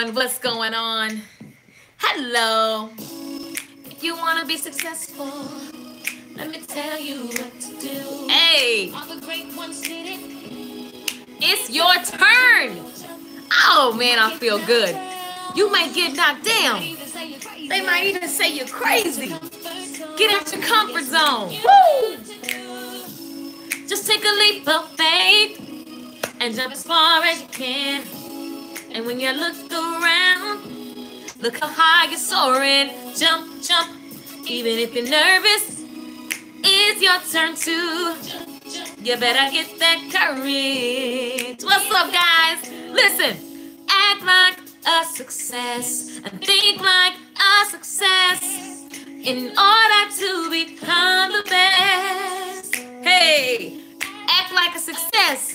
everyone, what's going on? Hello. If you want to be successful, let me tell you what to do. Hey, all the great ones did it. It's your turn. Oh man, I feel good. You might get knocked down. They might even say you're crazy. Get out your comfort zone. Woo! Just take a leap of faith and jump as far as you can. And when you look around, look how high you're soaring. Jump, jump, even if you're nervous. It's your turn to. You better get that courage. What's up, guys? Listen, act like a success and think like a success in order to become the best. Hey, act like a success.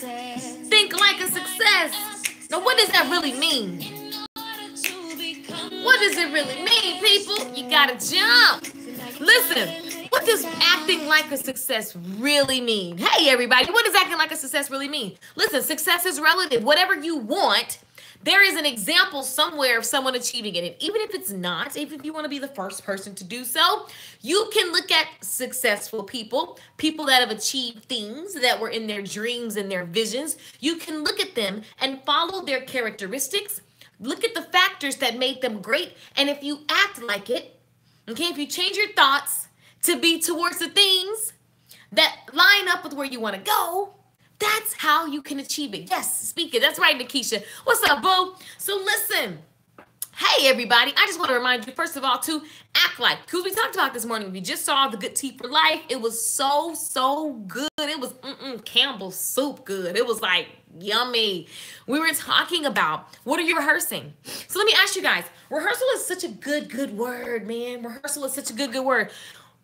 Think like a success. Now, what does that really mean? What does it really mean, people? You gotta jump. Listen, what does acting like a success really mean? Hey, everybody, what does acting like a success really mean? Listen, success is relative. Whatever you want, there is an example somewhere of someone achieving it. And even if it's not, even if you want to be the first person to do so, you can look at successful people, people that have achieved things that were in their dreams and their visions. You can look at them and follow their characteristics. Look at the factors that made them great. And if you act like it, okay, if you change your thoughts to be towards the things that line up with where you want to go, that's how you can achieve it. Yes, speak it. That's right, Nikisha. What's up, boo? So listen. Hey, everybody. I just want to remind you, first of all, to act like. Because we talked about this morning. We just saw the Good Tea for Life. It was so, so good. It was Campbell's soup good. It was like yummy. We were talking about, what are you rehearsing? So let me ask you guys. Rehearsal is such a good word, man. Rehearsal is such a good word.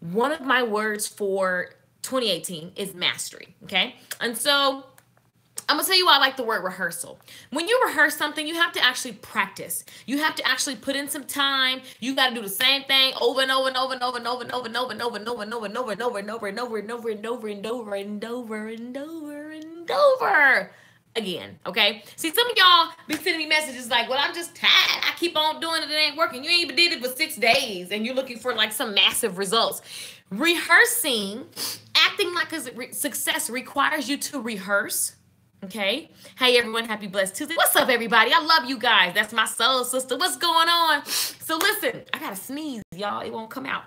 One of my words for 2018 is mastery, okay? And so I'm gonna tell you why I like the word rehearsal. When you rehearse something, you have to actually practice. You have to actually put in some time. You gotta do the same thing over and over and over and over and over and over and over and over and over and over and over and over and over and over and over and over and over and over and over and over again, okay? See, some of y'all be sending me messages like, well, I'm just tired. I keep on doing it. It ain't working. You ain't even did it for 6 days and you're looking for like some massive results. Rehearsing, acting like a success requires you to rehearse, okay? Hey, everyone, happy blessed Tuesday. What's up, everybody? I love you guys. That's my soul sister. What's going on? So listen, I got to sneeze, y'all. It won't come out.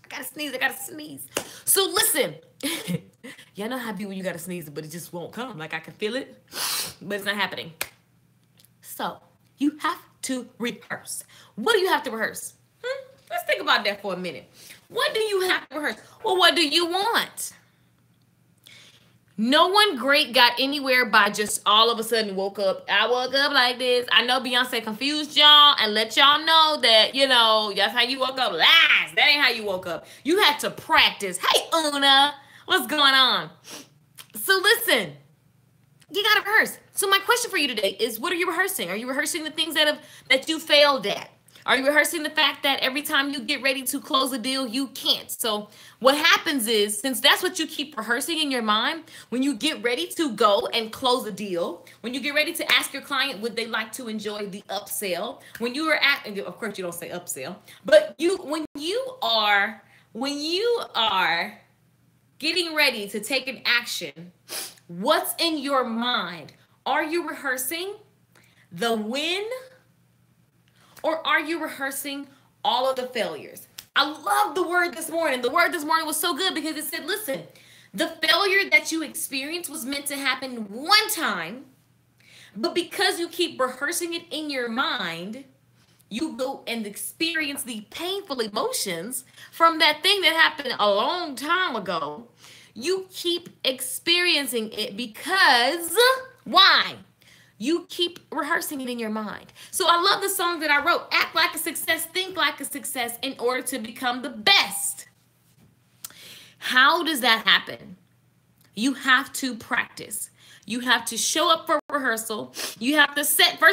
I got to sneeze. So listen, y'all know how it be when you got to sneeze, but it just won't come. Like I can feel it, but it's not happening. So you have to rehearse. What do you have to rehearse? Let's think about that for a minute. What do you have to rehearse? Well, what do you want? No one great got anywhere by just all of a sudden woke up. I woke up like this. I know Beyonce confused y'all and let y'all know that, you know, that's how you woke up. Lies. That ain't how you woke up. You had to practice. Hey, Una, what's going on? So listen, you got to rehearse. So my question for you today is, what are you rehearsing? Are you rehearsing the things that you failed at? Are you rehearsing the fact that every time you get ready to close a deal, you can't? So what happens is, since that's what you keep rehearsing in your mind, when you get ready to go and close a deal, when you get ready to ask your client, would they like to enjoy the upsell? When you are at, of course you don't say upsell, but when you are getting ready to take an action, what's in your mind? Are you rehearsing the win? Or are you rehearsing all of the failures? I love the word this morning. The word this morning was so good because it said, listen, the failure that you experienced was meant to happen one time, but because you keep rehearsing it in your mind, you go and experience the painful emotions from that thing that happened a long time ago. You keep experiencing it because, why? You keep rehearsing it in your mind. So I love the song that I wrote, act like a success, think like a success in order to become the best. How does that happen? You have to practice. You have to show up for rehearsal. You have to set a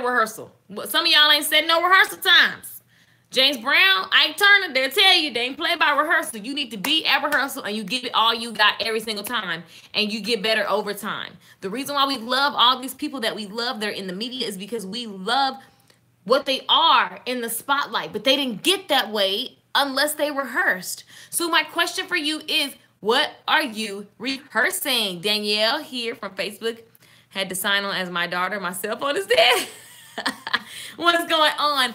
rehearsal. Some of y'all ain't set no rehearsal times. James Brown, Ike Turner, they'll tell you they ain't play by rehearsal. You need to be at rehearsal and you give it all you got every single time and you get better over time. The reason why we love all these people that we love, they're in the media, is because we love what they are in the spotlight, but they didn't get that way unless they rehearsed. So my question for you is, what are you rehearsing? Danielle here from Facebook had to sign on as my daughter. My cell phone is dead. What's going on?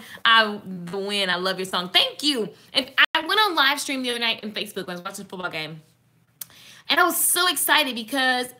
The win. I love your song. Thank you. And I went on live stream the other night on Facebook when I was watching a football game. And I was so excited because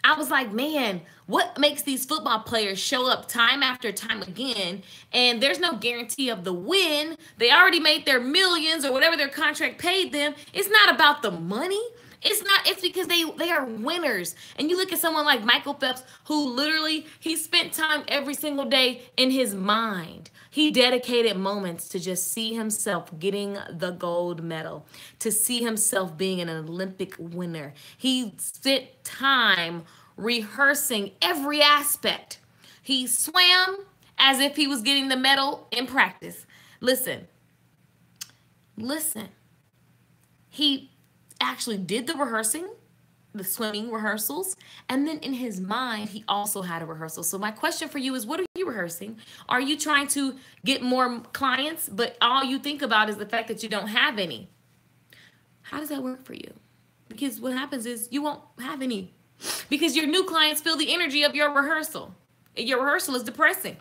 I was like, man, what makes these football players show up time after time again? And there's no guarantee of the win. They already made their millions or whatever their contract paid them. It's not about the money. It's because they are winners. And you look at someone like Michael Phelps, who literally, he spent time every single day in his mind. He dedicated moments to just see himself getting the gold medal, to see himself being an Olympic winner. He spent time rehearsing every aspect. He swam as if he was getting the medal in practice. Listen. He actually did the rehearsing, the swimming rehearsals, and then in his mind, he also had a rehearsal. So my question for you is, what are you rehearsing? Are you trying to get more clients, but all you think about is the fact that you don't have any? How does that work for you? Because what happens is you won't have any because your new clients feel the energy of your rehearsal. Your rehearsal is depressing.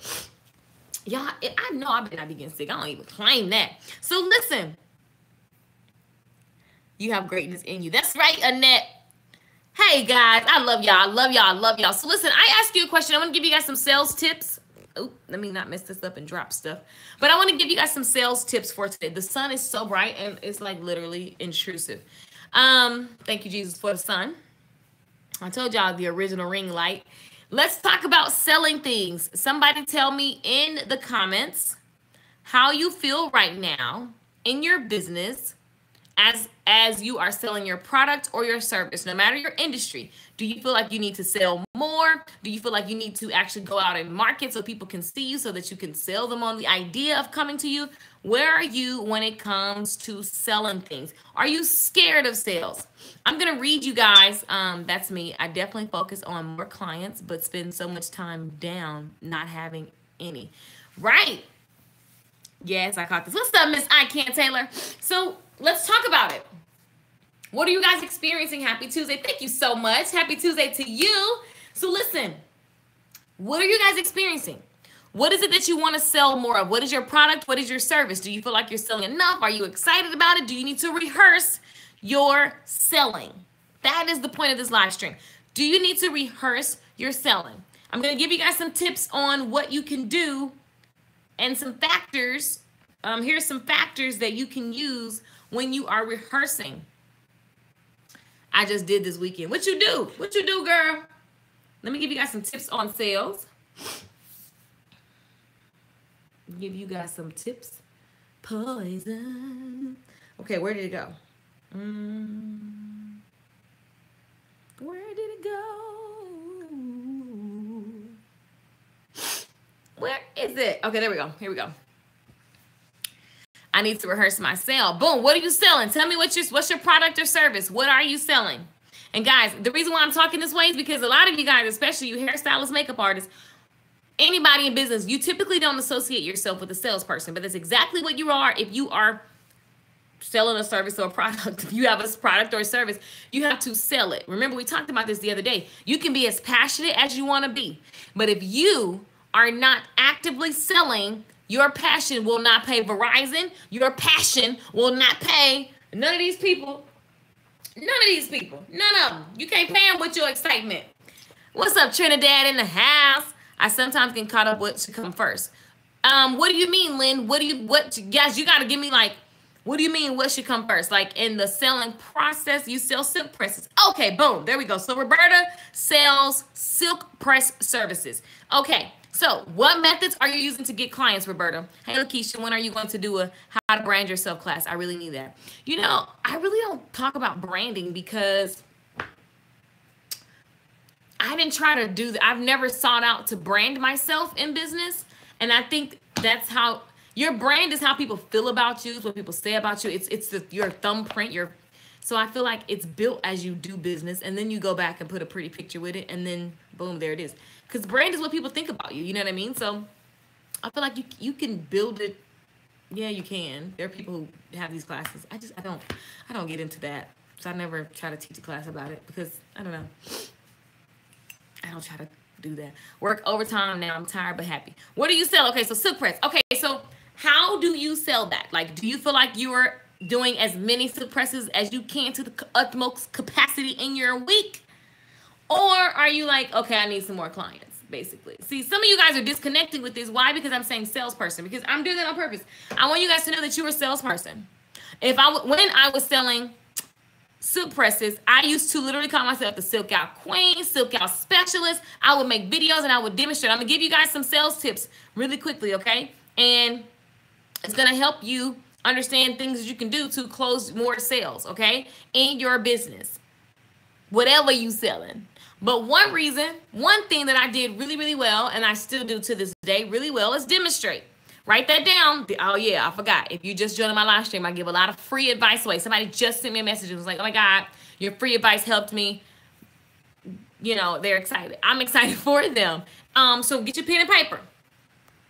Y'all, I know I better not be getting sick. I don't even claim that. So listen. You have greatness in you. That's right, Annette. Hey, guys. I love y'all. I love y'all. I love y'all. So, listen, I asked you a question. I want to give you guys some sales tips. Oh, let me not mess this up and drop stuff. But I want to give you guys some sales tips for today. The sun is so bright, and it's, like, literally intrusive. Thank you, Jesus, for the sun. I told y'all the original ring light. Let's talk about selling things. Somebody tell me in the comments how you feel right now in your business as you are selling your product or your service, no matter your industry. Do you feel like you need to sell more? Do you feel like you need to actually go out and market so people can see you so that you can sell them on the idea of coming to you? Where are you when it comes to selling things? Are you scared of sales? I'm going to read you guys. That's me. I definitely focus on more clients, but spend so much time down not having any. Right. Yes, I caught this. What's up, Miss I Can't Taylor? So let's talk about it. What are you guys experiencing? Happy Tuesday. Thank you so much. Happy Tuesday to you. So listen, what are you guys experiencing? What is it that you want to sell more of? What is your product? What is your service? Do you feel like you're selling enough? Are you excited about it? Do you need to rehearse your selling? That is the point of this live stream. Do you need to rehearse your selling? I'm going to give you guys some tips on what you can do and some factors. Here's some factors that you can use when you are rehearsing. I just did this weekend. What you do? What you do, girl? Let me give you guys some tips on sales. Give you guys some tips. Poison. Okay, where did it go? Where did it go? Where is it? Okay, there we go. Here we go. I need to rehearse my sale. Boom. What are you selling? Tell me what's your product or service? What are you selling? And guys, the reason why I'm talking this way is because a lot of you guys, especially you hairstylists, makeup artists, anybody in business, you typically don't associate yourself with a salesperson, but that's exactly what you are if you are selling a service or a product. If you have a product or a service, you have to sell it. Remember, we talked about this the other day. You can be as passionate as you want to be, but if you are not actively selling, your passion will not pay Verizon. Your passion will not pay none of these people. None of these people. None of them. You can't pay them with your excitement. What's up, Trinidad in the house? I sometimes get caught up with what should come first. What do you mean, Lynn? Guys, you got to give me like, what do you mean what should come first? Like in the selling process, you sell silk presses. Okay, boom. There we go. So Roberta sells silk press services. Okay. So what methods are you using to get clients, Roberta? Hey, Lakeisha, when are you going to do a how to brand yourself class? I really need that. You know, I really don't talk about branding because I didn't try to do that. I've never sought out to brand myself in business. And I think that's how, Your brand is how people feel about you. It's what people say about you. It's your thumbprint. So I feel like it's built as you do business, and then you go back and put a pretty picture with it, and then boom, there it is. Because brand is what people think about you. You know what I mean? So I feel like you can build it. Yeah, you can. There are people who have these classes. I don't get into that. So I never try to teach a class about it because I don't know. I don't try to do that. Work overtime now. I'm tired but happy. What do you sell? Okay, so silk press. Okay, so how do you sell that? Like, do you feel like you're doing as many silk presses as you can to the utmost capacity in your week? Or are you like, okay, I need some more clients, basically? See, some of you guys are disconnecting with this. Why? Because I'm saying salesperson. Because I'm doing that on purpose. I want you guys to know that you're a salesperson. When I was selling silk presses, I used to literally call myself the silk out queen, silk out specialist. I would make videos and I would demonstrate. I'm gonna give you guys some sales tips really quickly, okay? And it's gonna help you understand things that you can do to close more sales, okay? In your business, whatever you selling. But one thing that I did really, really well, and I still do to this day really well, is demonstrate. Write that down. Oh, yeah, I forgot. If you just joined my live stream, I give a lot of free advice away. Somebody just sent me a message and was like, oh, my God, your free advice helped me. You know, they're excited. I'm excited for them. So get your pen and paper,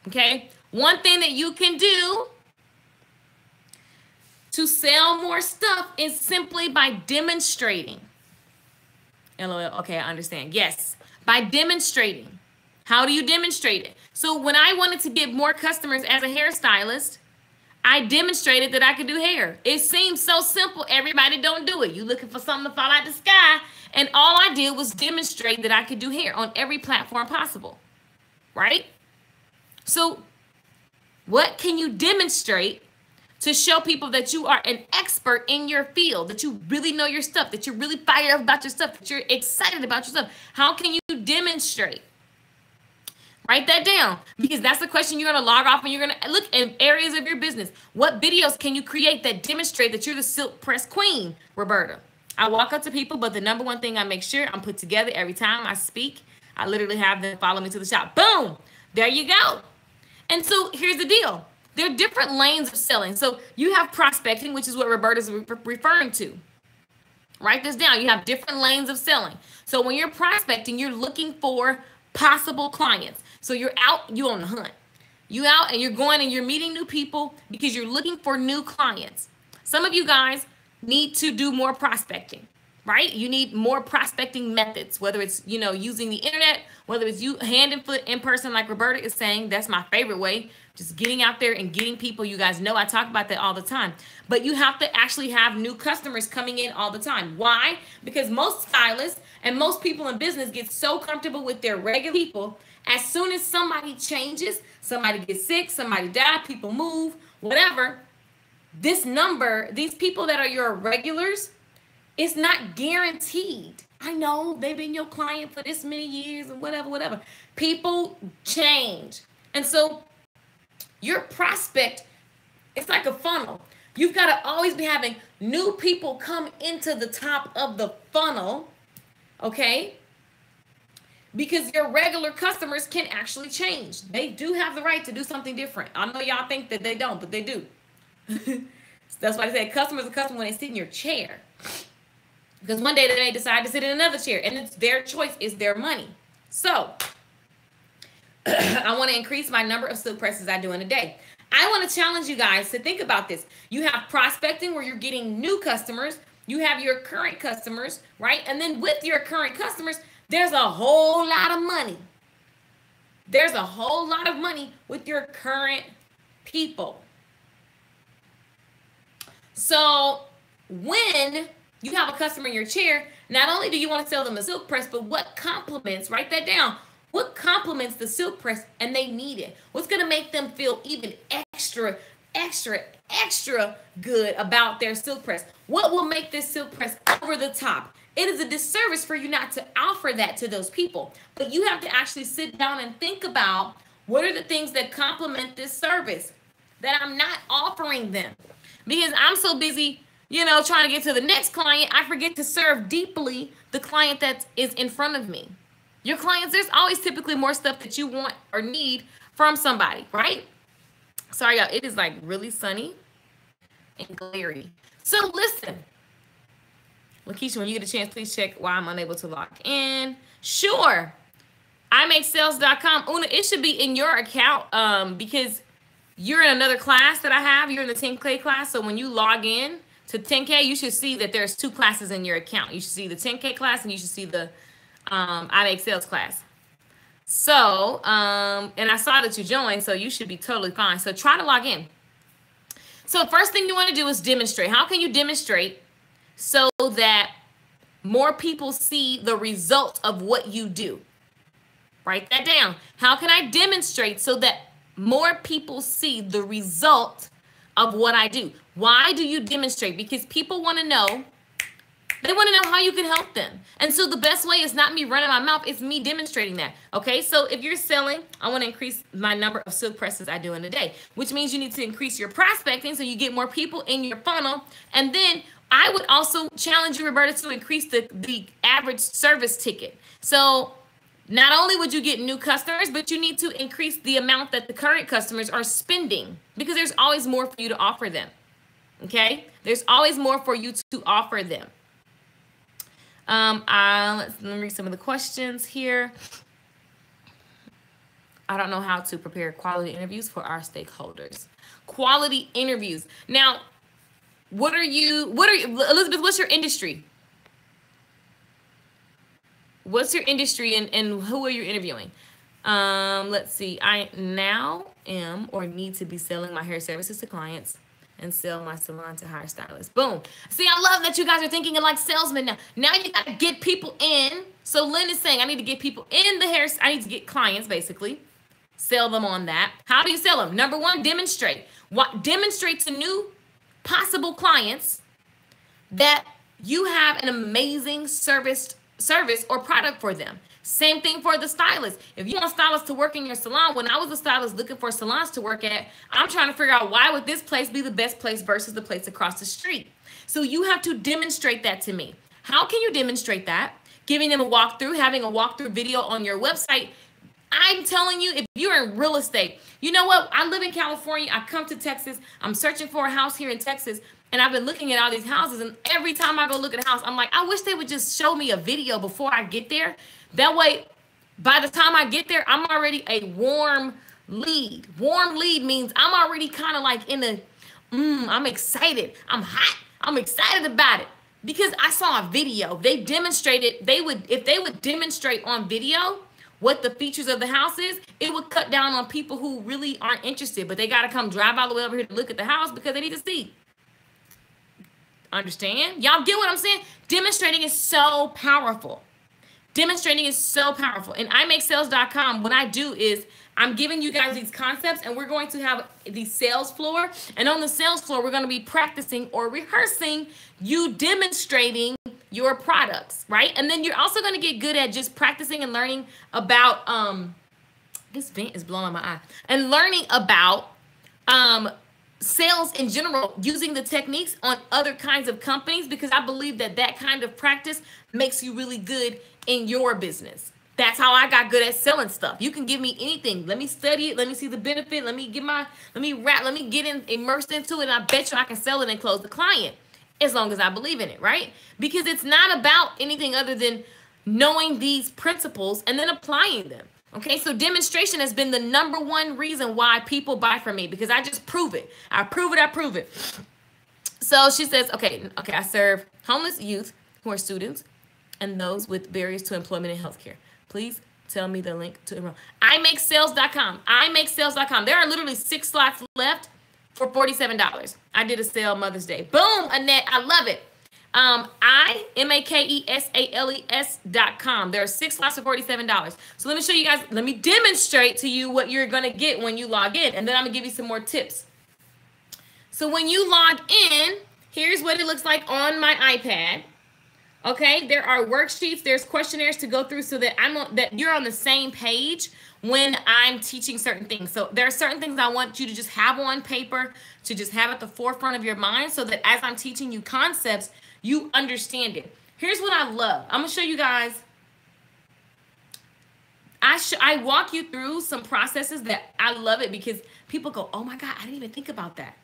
okay? One thing that you can do to sell more stuff is simply by demonstrating. LOL. Okay, I understand. Yes, by demonstrating. How do you demonstrate it? So when I wanted to get more customers as a hairstylist, I demonstrated that I could do hair. It seems so simple. Everybody don't do it. You looking for something to fall out the sky. And all I did was demonstrate that I could do hair on every platform possible. Right? So what can you demonstrate to show people that you are an expert in your field, that you really know your stuff, that you're really fired up about your stuff, that you're excited about your stuff? How can you demonstrate? Write that down, because that's the question you're going to log off and you're going to look in areas of your business. What videos can you create that demonstrate that you're the silk press queen, Roberta? I walk up to people, but the number one thing I make sure I'm put together every time I speak, I literally have them follow me to the shop. Boom, there you go. And so here's the deal. There are different lanes of selling. So you have prospecting, which is what Roberta's referring to. Write this down. You have different lanes of selling. So when you're prospecting, you're looking for possible clients. So you're out, you're on the hunt. You out and you're going and you're meeting new people because you're looking for new clients. Some of you guys need to do more prospecting, right? You need more prospecting methods, whether it's, you know, using the internet, whether it's you hand and foot in person, like Roberta is saying. That's my favorite way. Just getting out there and getting people. You guys know I talk about that all the time. But you have to actually have new customers coming in all the time. Why? Because most stylists and most people in business get so comfortable with their regular people. As soon as somebody changes, somebody gets sick, somebody dies, people move, whatever, this number, these people that are your regulars, it's not guaranteed. I know they've been your client for this many years and whatever. People change. And so your prospect, it's like a funnel. You've got to always be having new people come into the top of the funnel, okay? Because your regular customers can actually change. They do have the right to do something different. I know y'all think that they don't, but they do. That's why I said customers are customers when they sit in your chair. Because one day they may decide to sit in another chair, and it's their choice, it's their money. So I want to increase my number of silk presses I do in a day. I want to challenge you guys to think about this. You have prospecting where you're getting new customers. You have your current customers, right? And then with your current customers, there's a whole lot of money. There's a whole lot of money with your current people. So when you have a customer in your chair, not only do you want to sell them a silk press, but what complements, write that down. What complements the silk press and they need it? What's going to make them feel even extra good about their silk press? What will make this silk press over the top? It is a disservice for you not to offer that to those people. But you have to actually sit down and think about what are the things that complement this service that I'm not offering them. Because I'm so busy, you know, trying to get to the next client, I forget to serve deeply the client that is in front of me. Your clients, there's always typically more stuff that you want or need from somebody, right? Sorry, y'all. It is like really sunny and glary. So listen, Lakeisha, when you get a chance, please check why I'm unable to log in. Sure. imakesales.com. Una, it should be in your account because you're in another class that I have. You're in the 10K class. So when you log in to 10K, you should see that there's 2 classes in your account. You should see the 10K class and you should see the I Make Sales class. So, and I saw that you joined, so you should be totally fine. So try to log in. So first thing you want to do is demonstrate. How can you demonstrate so that more people see the result of what you do? Write that down. How can I demonstrate so that more people see the result of what I do? Why do you demonstrate? Because people want to know. They want to know how you can help them. And so the best way is not me running my mouth, it's me demonstrating that. Okay, so if you're selling, I want to increase my number of silk presses I do in a day, which means you need to increase your prospecting so you get more people in your funnel. And then I would also challenge you, Roberta, to increase the average service ticket. So not only would you get new customers, but you need to increase the amount that the current customers are spending because there's always more for you to offer them. Okay, there's always more for you to offer them. Let me read some of the questions here. I don't know how to prepare quality interviews for our stakeholders. Quality interviews. Now, Elizabeth, what's your industry? What's your industry and who are you interviewing? Let's see. I now am or need to be selling my hair services to clients and sell my salon to hire stylists. Boom. See, I love that you guys are thinking like salesmen now. Now you got to get people in. So Lynn is saying I need to get people in the hair. I need to get clients, basically. Sell them on that. How do you sell them? Number one, demonstrate. Demonstrate to new possible clients that you have an amazing service or product for them. Same thing for the stylist. If you want stylists to work in your salon, when I was a stylist looking for salons to work at, I'm trying to figure out why would this place be the best place versus the place across the street. So you have to demonstrate that to me. How can you demonstrate that? Giving them a walkthrough, having a walkthrough video on your website. I'm telling you, if you're in real estate, you know what? I live in California. I come to Texas. I'm searching for a house here in Texas. And I've been looking at all these houses. And every time I go look at a house, I'm like, I wish they would just show me a video before I get there. That way, by the time I get there, I'm already a warm lead. Warm lead means I'm already kind of like in the, I'm excited. I'm hot. I'm excited about it. Because I saw a video. They demonstrated, if they would demonstrate on video what the features of the house is, it would cut down on people who really aren't interested. But they got to come drive all the way over here to look at the house because they need to see. Understand? Y'all get what I'm saying? Demonstrating is so powerful. Demonstrating is so powerful. And imakesales.com, what I do is I'm giving you guys these concepts and we're going to have the sales floor. And on the sales floor, we're going to be practicing or rehearsing you demonstrating your products, right? And then you're also going to get good at just practicing and learning about, this vent is blowing my eye, and learning about sales in general, using the techniques on other kinds of companies, because I believe that that kind of practice makes you really good in your business. That's how I got good at selling stuff. You can give me anything. Let me study it. Let me see the benefit. Let me get immersed into it. And I bet you I can sell it and close the client as long as I believe in it, right? Because it's not about anything other than knowing these principles and then applying them. Okay, so demonstration has been the number one reason why people buy from me, because I just prove it. I prove it. So she says, okay, I serve homeless youth who are students and those with barriers to employment and healthcare. Please tell me the link to enroll. imakesales.com. imakesales.com. There are literally 6 slots left for $47. I did a sale Mother's Day. Boom, Annette. I love it. imakesales.com. There are 6 slots for $47. So let me show you guys. Let me demonstrate to you what you're going to get when you log in. And then I'm going to give you some more tips. So when you log in, here's what it looks like on my iPad. Okay, there are worksheets, there's questionnaires to go through so that you're on the same page when I'm teaching certain things. So there are certain things I want you to just have on paper, to just have at the forefront of your mind so that as I'm teaching you concepts, you understand it. Here's what I love. I'm going to show you guys. I walk you through some processes that I love it because people go, oh my God, I didn't even think about that.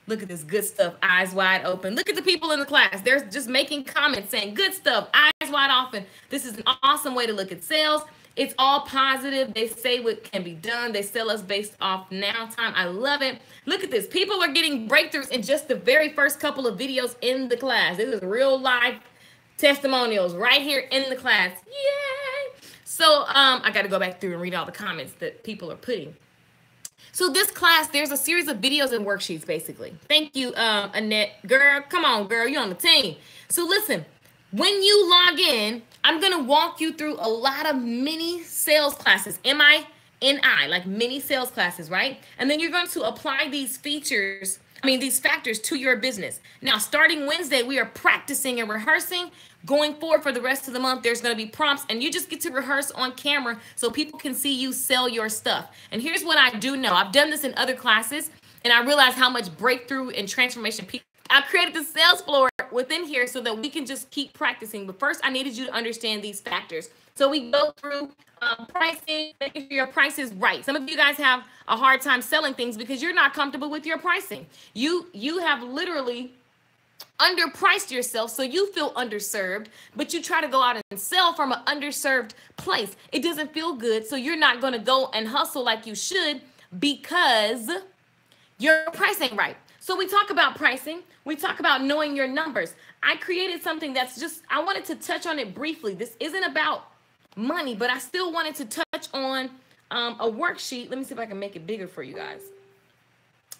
Look at this good stuff, eyes wide open. Look at the people in the class. They're just making comments saying good stuff, eyes wide open. This is an awesome way to look at sales. It's all positive. They say what can be done. They sell us based off now time. I love it. Look at this. People are getting breakthroughs in just the very first couple of videos in the class. This is real life testimonials right here in the class. Yay! So I got to go back through and read all the comments that people are putting. So this class, there's a series of videos and worksheets, basically. Thank you, Annette. Girl, come on, girl. You're on the team. So listen, when you log in, I'm going to walk you through a lot of mini sales classes, M-I-N-I, like mini sales classes, right? And then you're going to apply these these factors to your business. Now, starting Wednesday, we are practicing and rehearsing. Going forward for the rest of the month, there's going to be prompts, and you just get to rehearse on camera so people can see you sell your stuff. And here's what I do know. I've done this in other classes, and I realized how much breakthrough and transformation I created the sales floor within here so that we can just keep practicing. But first, I needed you to understand these factors. So we go through pricing, making sure your price is right. Some of you guys have a hard time selling things because you're not comfortable with your pricing. You have literally underpriced yourself, so you feel underserved, but you try to go out and sell from an underserved place. It doesn't feel good, so you're not going to go and hustle like you should because your price ain't right. So we talk about pricing. We talk about knowing your numbers. I created something that's just, I wanted to touch on it briefly. This isn't about money, but I still wanted to touch on a worksheet. Let me see if I can make it bigger for you guys.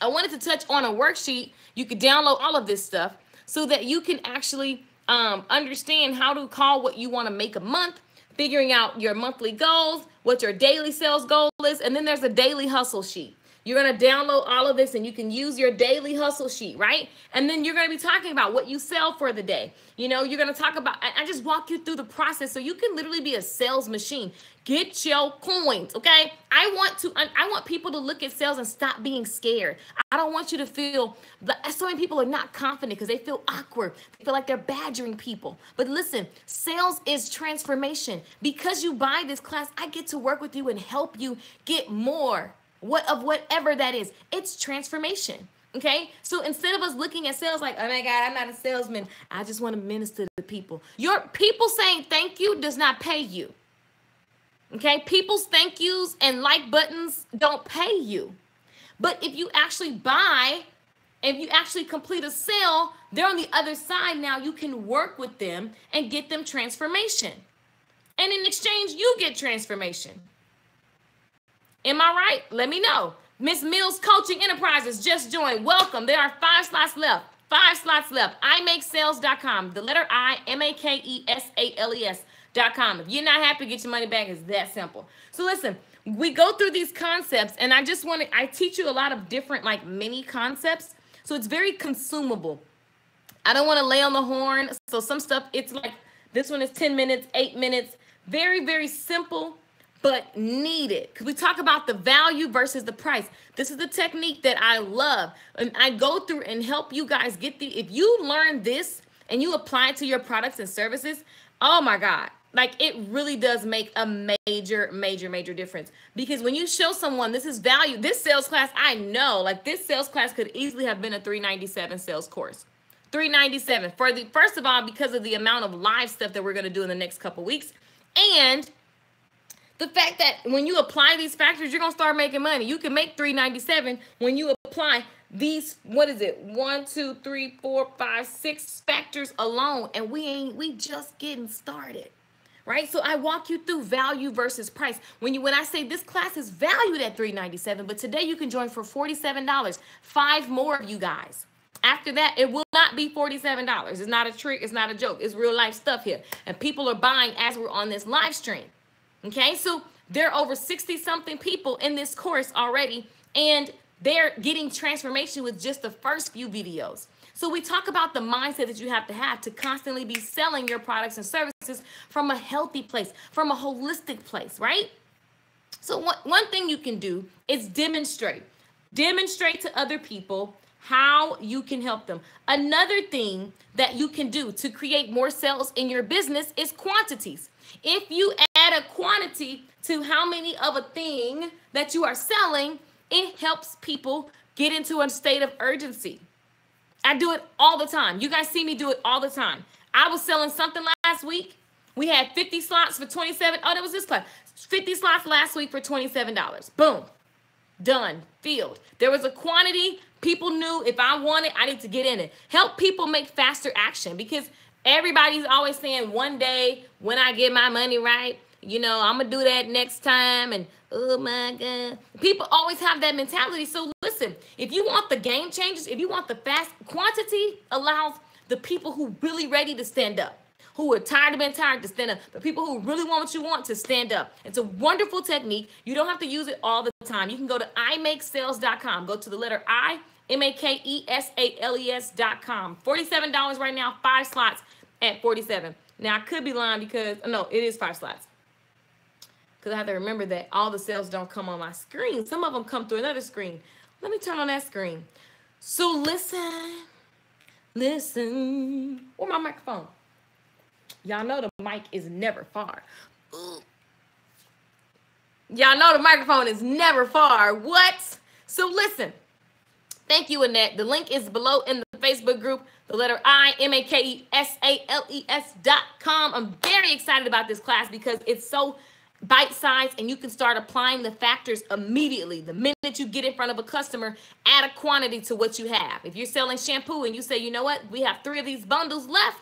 I wanted to touch on a worksheet. You could download all of this stuff so that you can actually understand how to call what you want to make a month, figuring out your monthly goals, what your daily sales goal is, and then there's a daily hustle sheet. You're going to download all of this and you can use your daily hustle sheet, right? And then you're going to be talking about what you sell for the day. You know, you're going to talk about, I just walk you through the process so you can literally be a sales machine. Get your coins, okay? I want people to look at sales and stop being scared. I don't want you to feel, so many people are not confident because they feel awkward. They feel like they're badgering people. But listen, sales is transformation. Because you buy this class, I get to work with you and help you get more of whatever that is. It's transformation. Okay, so instead of us looking at sales like, oh my God, I'm not a salesman, I just want to minister to people. Your people saying thank you does not pay you. Okay, people's thank yous and like buttons don't pay you. But if you actually buy, if you actually complete a sale, they're on the other side now. You can work with them and get them transformation. And in exchange, you get transformation. Am I right? Let me know. Miss Mills Coaching Enterprises just joined. Welcome. There are 5 slots left. 5 slots left. imakesales.com. The letter I, MAKESALES.com. If you're not happy, get your money back. It's that simple. So listen, we go through these concepts, and I teach you a lot of different like mini concepts. So it's very consumable. I don't want to lay on the horn. So some stuff, it's like this one is 10 minutes, 8 minutes. Very, very simple, but needed, because we talk about the value versus the price. This is the technique that I love, and I go through and help you guys get if you learn this and you apply it to your products and services, oh my God, like it really does make a major, major, major difference. Because when you show someone this is value, this sales class, I know, like this sales class could easily have been a $397 sales course. $397 for first of all, because of the amount of live stuff that we're going to do in the next couple weeks, and the fact that when you apply these factors, you're going to start making money. You can make $397 when you apply these, 1, 2, 3, 4, 5, 6 factors alone. And we just getting started, right? So I walk you through value versus price. When I say this class is valued at $397, but today you can join for $47. 5 more of you guys. After that, it will not be $47. It's not a trick. It's not a joke. It's real life stuff here. And people are buying as we're on this live stream. Okay, so there are over 60-something people in this course already, and they're getting transformation with just the first few videos. So we talk about the mindset that you have to constantly be selling your products and services from a healthy place, from a holistic place, right? So one thing you can do is demonstrate to other people how you can help them. Another thing that you can do to create more sales in your business is quantities. If you add a quantity to how many of a thing that you are selling, it helps people get into a state of urgency. I do it all the time. You guys see me do it all the time. I was selling something last week. We had 50 slots for $27. Oh, that was this class. 50 slots last week for $27. Boom. Done. Filled. There was a quantity. People knew if I wanted, I need to get in it. Help people make faster action, because everybody's always saying one day when I get my money right, you know, I'm going to do that next time. And oh my God. People always have that mentality. So listen, if you want the game changers, if you want the fast, quantity allows the people who really ready to stand up, who are tired of being tired to stand up, the people who really want what you want to stand up. It's a wonderful technique. You don't have to use it all the time. You can go to imakesales.com. Go to the letter I, makesales.com. $47 right now, 5 slots at $47. Now I could be lying because, no, it is 5 slots. Because I have to remember that all the sales don't come on my screen. Some of them come through another screen. Let me turn on that screen. So listen. Where's my microphone? Y'all know the mic is never far. Y'all know the microphone is never far. What? So listen. Thank you, Annette. The link is below in the Facebook group. The letter I, makesales.com. I'm very excited about this class because it's so bite-sized and you can start applying the factors immediately. The minute you get in front of a customer, add a quantity to what you have. If you're selling shampoo and you say, you know what, we have 3 of these bundles left.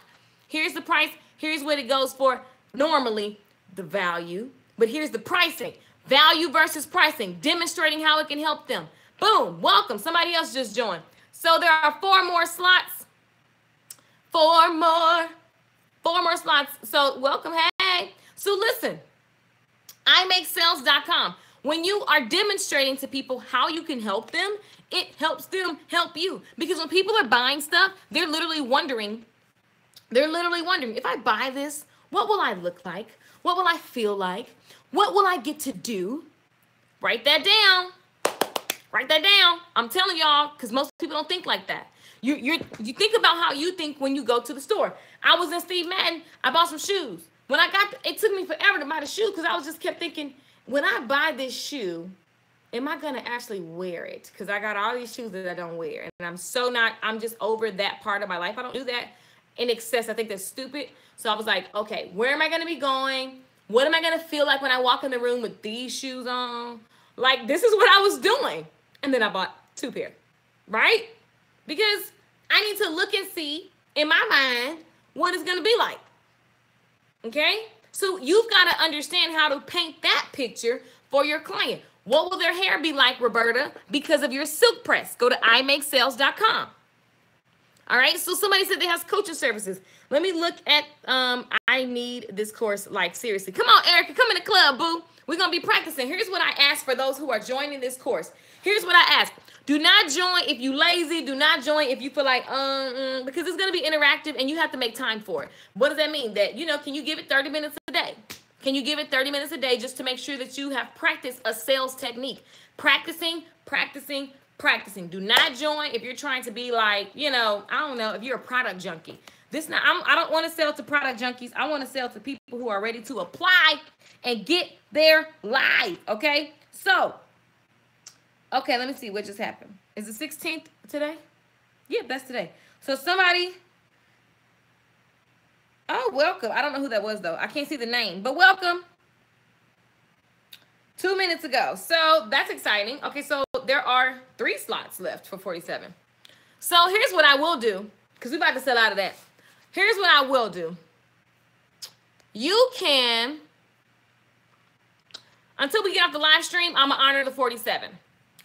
Here's the price. Here's what it goes for. Normally, the value. But here's the pricing. Value versus pricing. Demonstrating how it can help them. Boom. Welcome. Somebody else just joined. So there are 4 more slots. 4 more slots. So welcome. Hey. So listen. imakesales.com. When you are demonstrating to people how you can help them, it helps them help you. Because when people are buying stuff, they're literally wondering, if I buy this, what will I look like? What will I feel like? What will I get to do? Write that down. Write that down. I'm telling y'all, because most people don't think like that. You think about how you think when you go to the store. I was in Steve Madden. I bought some shoes. When I got, it took me forever to buy the shoe because I was just kept thinking, when I buy this shoe, am I going to actually wear it? Because I got all these shoes that I don't wear. And I'm just over that part of my life. I don't do that in excess. I think that's stupid. So I was like, okay, where am I going to be going? What am I going to feel like when I walk in the room with these shoes on? Like, this is what I was doing. And then I bought 2 pair, right? Because I need to look and see in my mind what it's going to be like. Okay? So you've got to understand how to paint that picture for your client. What will their hair be like, Roberta, because of your silk press? Go to imakesales.com. All right? So somebody said they has coaching services. Let me look at, I need this course, like, seriously. Come on, Erica, come in the club, boo. We're going to be practicing. Here's what I ask for those who are joining this course. Here's what I ask. Do not join if you lazy. Do not join if you feel like, because it's going to be interactive and you have to make time for it. What does that mean? That, can you give it 30 minutes a day? Can you give it 30 minutes a day just to make sure that you have practiced a sales technique? Practicing. Do not join if you're trying to be like, I don't know, if you're a product junkie. I don't want to sell to product junkies. I want to sell to people who are ready to apply and get their life. Okay? So, okay, let me see what just happened. Is the 16th today? Yeah, that's today. So somebody, oh, welcome. I don't know who that was, though. I can't see the name, but welcome. 2 minutes ago. So that's exciting. Okay, so there are 3 slots left for 47. So here's what I will do, because we're about to sell out of that. Here's what I will do. You can, until we get off the live stream, I'm going to honor the 47.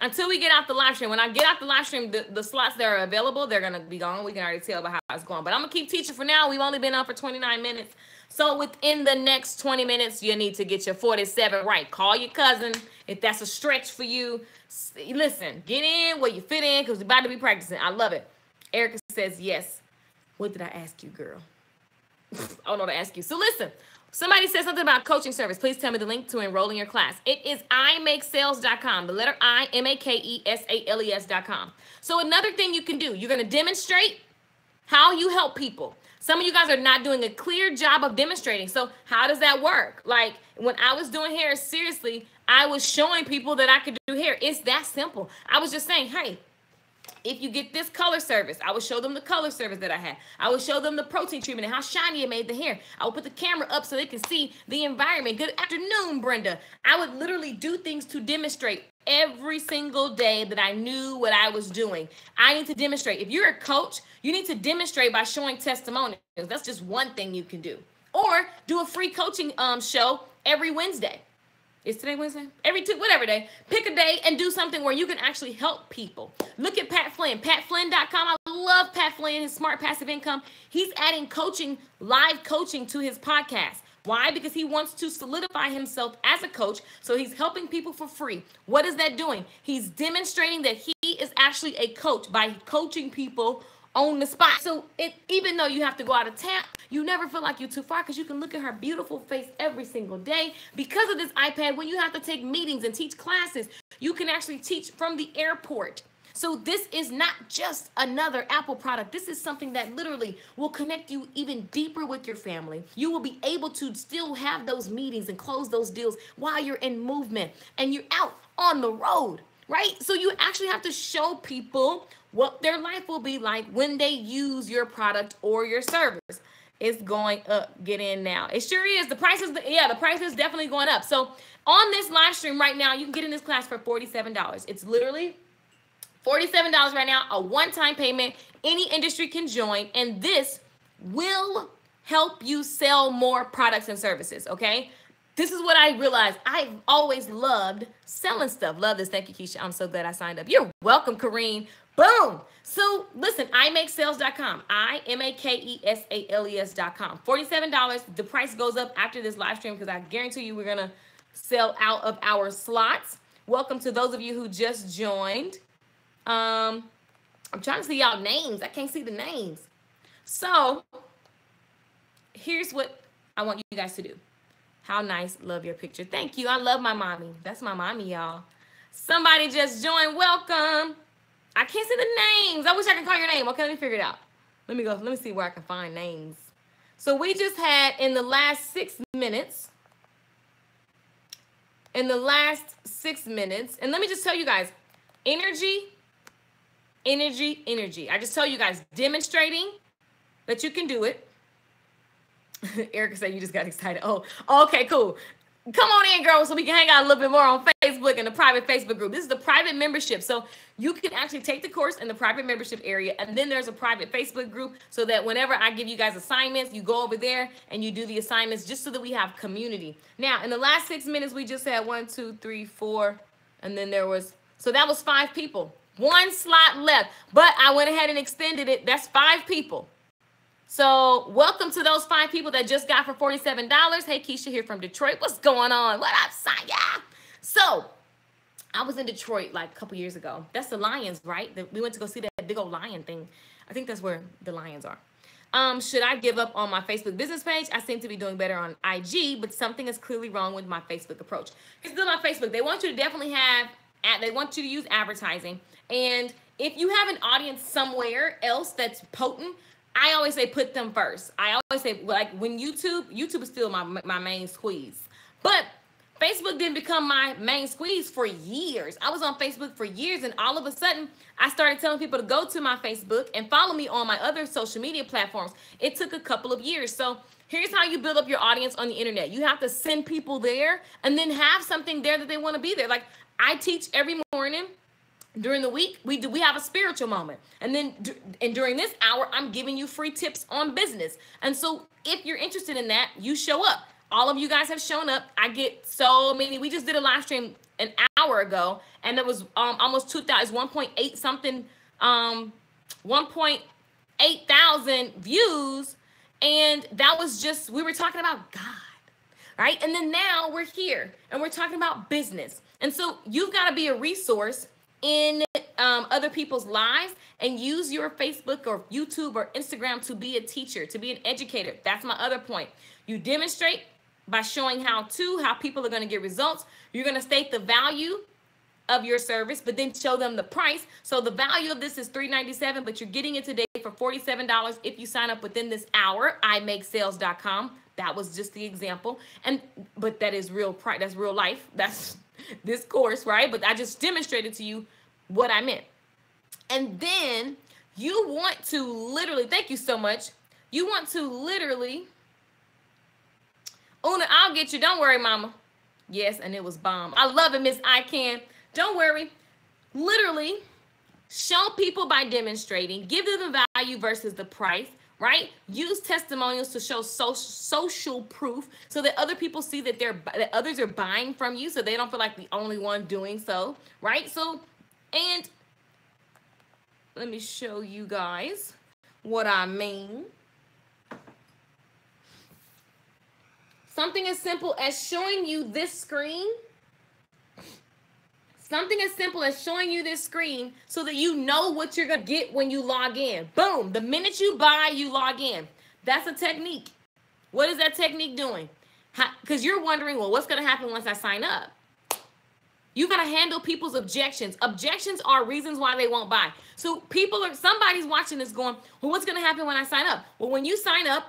Until we get out the live stream. When I get out the live stream, the slots that are available, they're going to be gone. We can already tell about how it's going. But I'm going to keep teaching for now. We've only been on for 29 minutes. So within the next 20 minutes, you need to get your 47 right. Call your cousin if that's a stretch for you. Listen, get in where you fit in because we're about to be practicing. I love it. Erica says yes. What did I ask you, girl? I don't know what to ask you. So listen. Somebody said something about coaching service. Please tell me the link to enroll in your class. It is imakesales.com. The letter I, makesales.com. So another thing you can do, you're going to demonstrate how you help people. Some of you guys are not doing a clear job of demonstrating. So how does that work? Like when I was doing hair, seriously, I was showing people that I could do hair. It's that simple. I was just saying, hey, if you get this color service, I would show them the color service that I had. I would show them the protein treatment and how shiny it made the hair. I would put the camera up so they can see the environment. Good afternoon, Brenda. I would literally do things to demonstrate every single day that I knew what I was doing. I need to demonstrate. If you're a coach, you need to demonstrate by showing testimonials. That's just one thing you can do. Or do a free coaching show every Wednesday. Is today Wednesday? Whatever day. Pick a day and do something where you can actually help people. Look at Pat Flynn, patflynn.com. I love Pat Flynn, his Smart Passive Income. He's adding coaching, live coaching to his podcast. Why? Because he wants to solidify himself as a coach. So he's helping people for free. What is that doing? He's demonstrating that he is actually a coach by coaching people on the spot. So even though you have to go out of town, you never feel like you're too far because you can look at her beautiful face every single day. Because of this iPad, when you have to take meetings and teach classes, you can actually teach from the airport. So this is not just another Apple product. This is something that literally will connect you even deeper with your family. You will be able to still have those meetings and close those deals while you're in movement and you're out on the road, right? So you actually have to show people what their life will be like when they use your product or your service. It's going up. Get in now. It sure is. The price is definitely going up. So on this live stream right now, you can get in this class for $47. It's literally $47 right now, a one-time payment. Any industry can join, and this will help you sell more products and services, okay? This is what I realized. I've always loved selling stuff. Love this. Thank you, Keisha. I'm so glad I signed up. You're welcome, Kareen. Boom. So listen, imakesales.com. imakesales.com. $47. The price goes up after this live stream because I guarantee you we're going to sell out of our slots. Welcome to those of you who just joined. I'm trying to see y'all names. I can't see the names. So here's what I want you guys to do. How nice. Love your picture. Thank you. I love my mommy. That's my mommy, y'all. Somebody just joined. Welcome. I can't see the names. I wish I could call your name. Okay, let me figure it out. Let me go. Let me see where I can find names. So we just had in the last 6 minutes. And let me just tell you guys, energy. I just tell you guys, demonstrating that you can do it. Erica said you just got excited. Oh, okay, cool. Come on in, girl, so we can hang out a little bit more on Facebook and the private Facebook group. This is the private membership. So you can actually take the course in the private membership area, and then there's a private Facebook group so that whenever I give you guys assignments, you go over there and you do the assignments just so that we have community. Now, in the last 6 minutes, we just had 1, 2, 3, 4, and then that was 5 people. 1 slot left, but I went ahead and extended it. That's 5 people. So welcome to those 5 people that just got for $47. Hey, Keisha here from Detroit. What's going on? What up, Saya? So I was in Detroit like a couple years ago. That's the Lions, right? We went to go see that big old lion thing. I think that's where the Lions are. Should I give up on my Facebook business page? I seem to be doing better on IG, but something is clearly wrong with my Facebook approach. It's still on Facebook. They want you to definitely they want you to use advertising. And if you have an audience somewhere else that's potent, I always say put them first. I always say, like, when YouTube is still my main squeeze. But Facebook didn't become my main squeeze for years. I was on Facebook for years, and all of a sudden, I started telling people to go to my Facebook and follow me on my other social media platforms. It took a couple of years. So here's how you build up your audience on the internet. You have to send people there and then have something there that they want to be there. Like, I teach every morning. During the week, we have a spiritual moment. And then during this hour, I'm giving you free tips on business. And so if you're interested in that, you show up. All of you guys have shown up. I get so many. We just did a live stream an hour ago, and there was almost 2,000, 1.8 something, 1.8 thousand views. And that was just, we were talking about God, right? And then now we're here and we're talking about business. And so you've got to be a resource in other people's lives and use your Facebook or YouTube or Instagram to be a teacher, to be an educator. That's my other point. You demonstrate by showing how people are going to get results. You're going to state the value of your service, but then show them the price. So the value of this is $397, but you're getting it today for $47 if you sign up within this hour. imakesales.com. That was just the example. But that is real price. That's real life. That's this course, right? But I just demonstrated to you what I meant. And then you want to literally, thank you so much. You want to literally, Una, I'll get you. Don't worry, mama. Yes, and it was bomb. I love it, Miss I Can. Don't worry. Literally, show people by demonstrating. Give them the value versus the price, right? Use testimonials to show social proof so that other people see that that others are buying from you, so they don't feel like the only one doing so, right? So, and let me show you guys what I mean. Something as simple as showing you this screen. Something as simple as showing you this screen so that you know what you're going to get when you log in. Boom. The minute you buy, you log in. That's a technique. What is that technique doing? Because you're wondering, well, what's going to happen once I sign up? You got to handle people's objections. Objections are reasons why they won't buy. So somebody's watching this going, well, what's going to happen when I sign up? Well, when you sign up,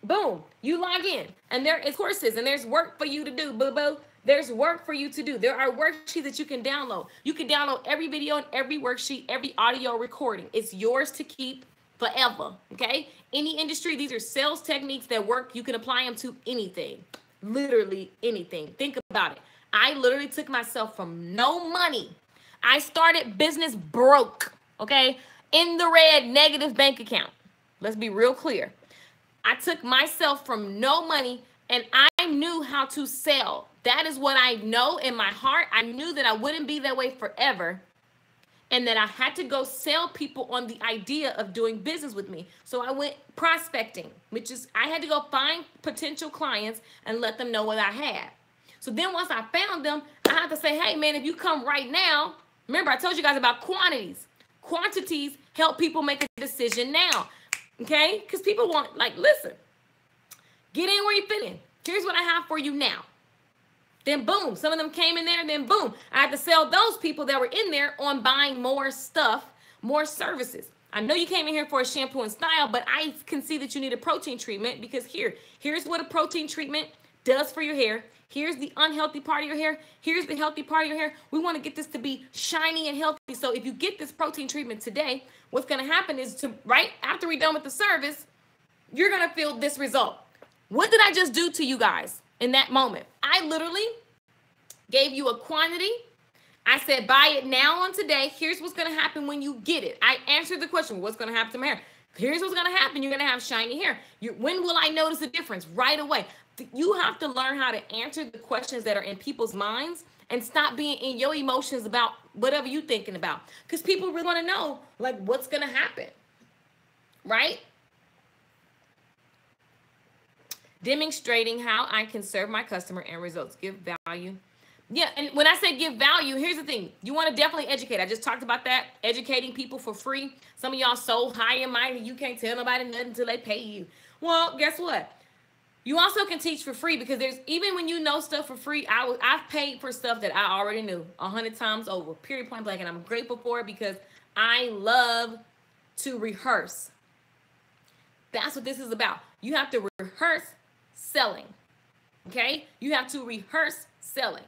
boom, you log in. And there is courses and there's work for you to do. Boo-boo. There's work for you to do. There are worksheets that you can download. You can download every video and every worksheet, every audio recording. It's yours to keep forever, okay? Any industry, these are sales techniques that work. You can apply them to anything, literally anything. Think about it. I literally took myself from no money. I started business broke, okay? In the red, negative bank account. Let's be real clear. I took myself from no money and I knew how to sell. That is what I know in my heart. I knew that I wouldn't be that way forever and that I had to go sell people on the idea of doing business with me. So I went prospecting, which is I had to go find potential clients and let them know what I had. So then once I found them, I had to say, hey, man, if you come right now, remember I told you guys about quantities. Quantities help people make a decision now, okay? Because people want, like, listen, get in where you fit in. Here's what I have for you now. Then boom, some of them came in there, then boom, I had to sell those people that were in there on buying more stuff, more services. I know you came in here for a shampoo and style, but I can see that you need a protein treatment because here's what a protein treatment does for your hair. Here's the unhealthy part of your hair. Here's the healthy part of your hair. We want to get this to be shiny and healthy. So if you get this protein treatment today, what's going to happen is right after we're done with the service, you're going to feel this result. What did I just do to you guys in that moment? I literally gave you a quantity. I said, buy it now on today. Here's what's going to happen when you get it. I answered the question, what's going to happen to my hair? Here's what's going to happen. You're going to have shiny hair. When will I notice a difference? Right away. You have to learn how to answer the questions that are in people's minds and stop being in your emotions about whatever you're thinking about. Because people really want to know, like, what's going to happen, right? Demonstrating how I can serve my customer and results. Give value. Yeah, and when I say give value, here's the thing. You want to definitely educate. I just talked about that, educating people for free. Some of y'all so high and mighty, you can't tell nobody nothing until they pay you. Well, guess what? You also can teach for free because even when you know stuff for free, I've paid for stuff that I already knew 100 times over, period, point blank, and I'm grateful for it because I love to rehearse. That's what this is about. You have to rehearse selling, okay? You have to rehearse selling.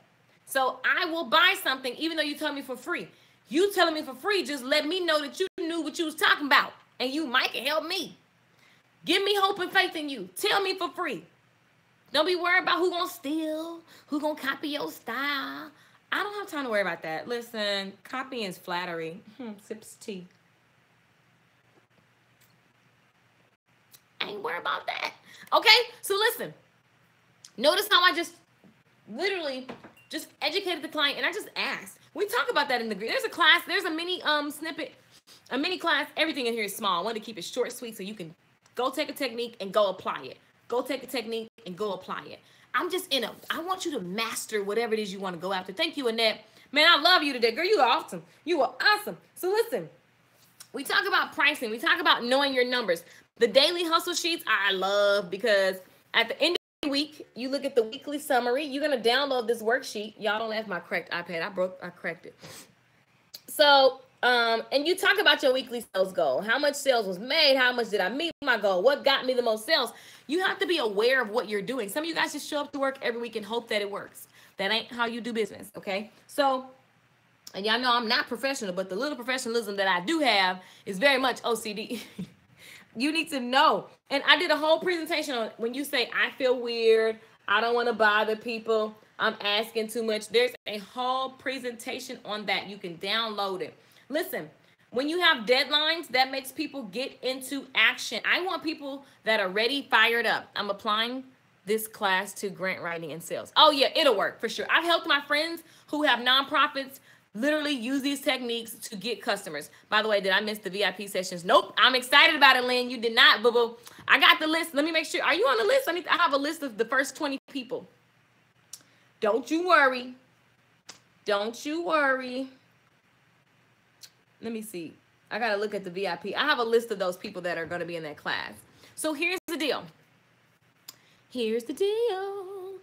So I will buy something even though you tell me for free. You telling me for free, just let me know that you knew what you was talking about and you might can help me. Give me hope and faith in you. Tell me for free. Don't be worried about who gonna steal, who gonna copy your style. I don't have time to worry about that. Listen, copying is flattery. Sips tea. I ain't worried about that. Okay, so listen. Notice how I just literally just educated the client and I just asked. We talk about that in the group. There's a class, there's a mini snippet, a mini class. Everything in here is small. I want to keep it short, sweet, so you can go take a technique and go apply it. Go take a technique and go apply it. I want you to master whatever it is you want to go after. Thank you, Annette. Man, I love you today. Girl, you are awesome. You are awesome. So listen, we talk about pricing. We talk about knowing your numbers. The daily hustle sheets I love because at the end of week, you look at the weekly summary. You're going to download this worksheet. Y'all don't laugh my cracked iPad. I cracked it. So, and you talk about your weekly sales goal. How much sales was made? How much did I meet my goal? What got me the most sales? You have to be aware of what you're doing. Some of you guys just show up to work every week and hope that it works. That ain't how you do business, okay? So, and y'all know I'm not professional, but the little professionalism that I do have is very much OCD. You need to know. And I did a whole presentation on when you say, I feel weird, I don't want to bother people, I'm asking too much. There's a whole presentation on that. You can download it. Listen, when you have deadlines, that makes people get into action. I want people that are ready, fired up. I'm applying this class to grant writing and sales. Oh yeah, it'll work for sure. I've helped my friends who have nonprofits literally use these techniques to get customers. By the way, did I miss the VIP sessions? Nope. I'm excited about it, Lynn. You did not, boo-boo. I got the list. Let me make sure. Are you on the list? I have a list of the first 20 people. Don't you worry. Don't you worry. Let me see. I got to look at the VIP. I have a list of those people that are going to be in that class. So here's the deal. Here's the deal.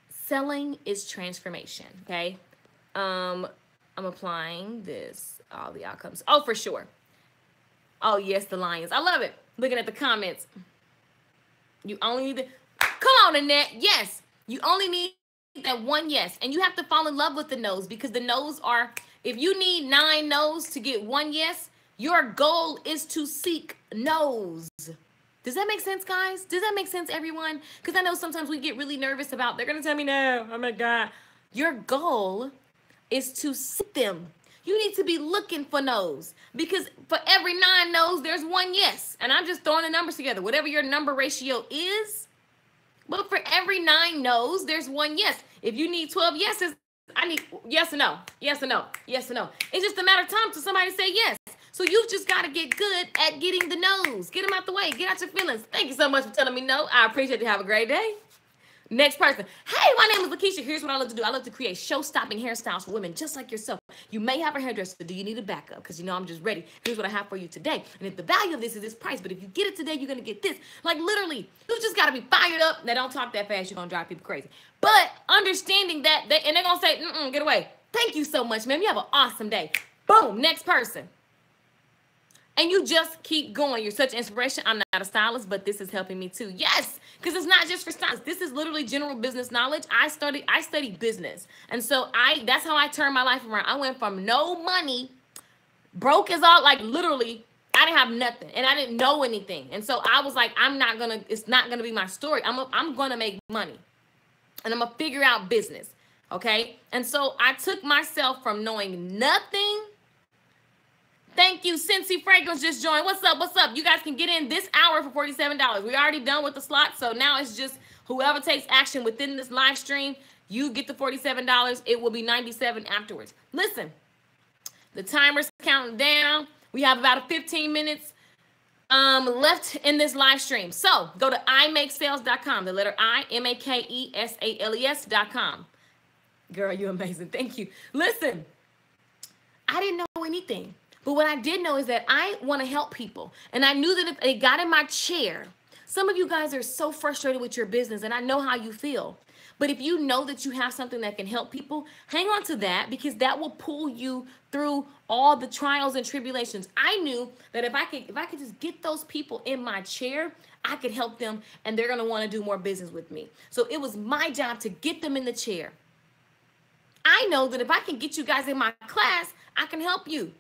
Selling is transformation, okay? I'm applying this, all the outcomes. Oh, for sure. Oh, yes, the Lions. I love it. Looking at the comments. You only need to, come on, Annette. Yes, you only need that one yes. And you have to fall in love with the no's because the no's are, if you need 9 no's to get 1 yes, your goal is to seek no's. Does that make sense, guys? Does that make sense, everyone? Because I know sometimes we get really nervous about, they're going to tell me no. Oh, my God. Your goal is to seek them. You need to be looking for no's because for every 9 no's, there's 1 yes. And I'm just throwing the numbers together. Whatever your number ratio is, but for every 9 no's, there's 1 yes. If you need 12 yeses, I need yes or no, yes or no, yes or no. It's just a matter of time till somebody say yes. So you've just got to get good at getting the no's. Get them out the way. Get out your feelings. Thank you so much for telling me no. I appreciate it. Have a great day. Next person. Hey, my name is Lakeisha. Here's what I love to do. I love to create show-stopping hairstyles for women just like yourself. You may have a hairdresser. Do you need a backup? Because you know I'm just ready. Here's what I have for you today. And if the value of this is this price, but if you get it today, you're going to get this. Like literally, you just got to be fired up. Now don't talk that fast. You're going to drive people crazy. But understanding that, and they're going to say, get away. Thank you so much, ma'am. You have an awesome day. Boom, next person. And you just keep going. You're such an inspiration. I'm not a stylist, but this is helping me too. Yes, because it's not just for stylists. This is literally general business knowledge. I study business. And so that's how I turned my life around. I went from no money, broke as all, like literally, I didn't have nothing and I didn't know anything. And so I was like, it's not going to be my story. I'm going to make money and I'm going to figure out business. Okay. And so I took myself from knowing nothing. Thank you. Scentsy Fragrance just joined. What's up? What's up? You guys can get in this hour for $47. We already done with the slot. So now it's just whoever takes action within this live stream, you get the $47. It will be $97 afterwards. Listen, the timer's counting down. We have about 15 minutes left in this live stream. So go to imakesales.com. The letter I, MAKESALES.com. Girl, you're amazing. Thank you. Listen, I didn't know anything. But what I did know is that I want to help people. And I knew that if they got in my chair, some of you guys are so frustrated with your business, and I know how you feel. But if you know that you have something that can help people, hang on to that because that will pull you through all the trials and tribulations. I knew that if I could just get those people in my chair, I could help them, and they're going to want to do more business with me. So it was my job to get them in the chair. I know that if I can get you guys in my class, I can help you.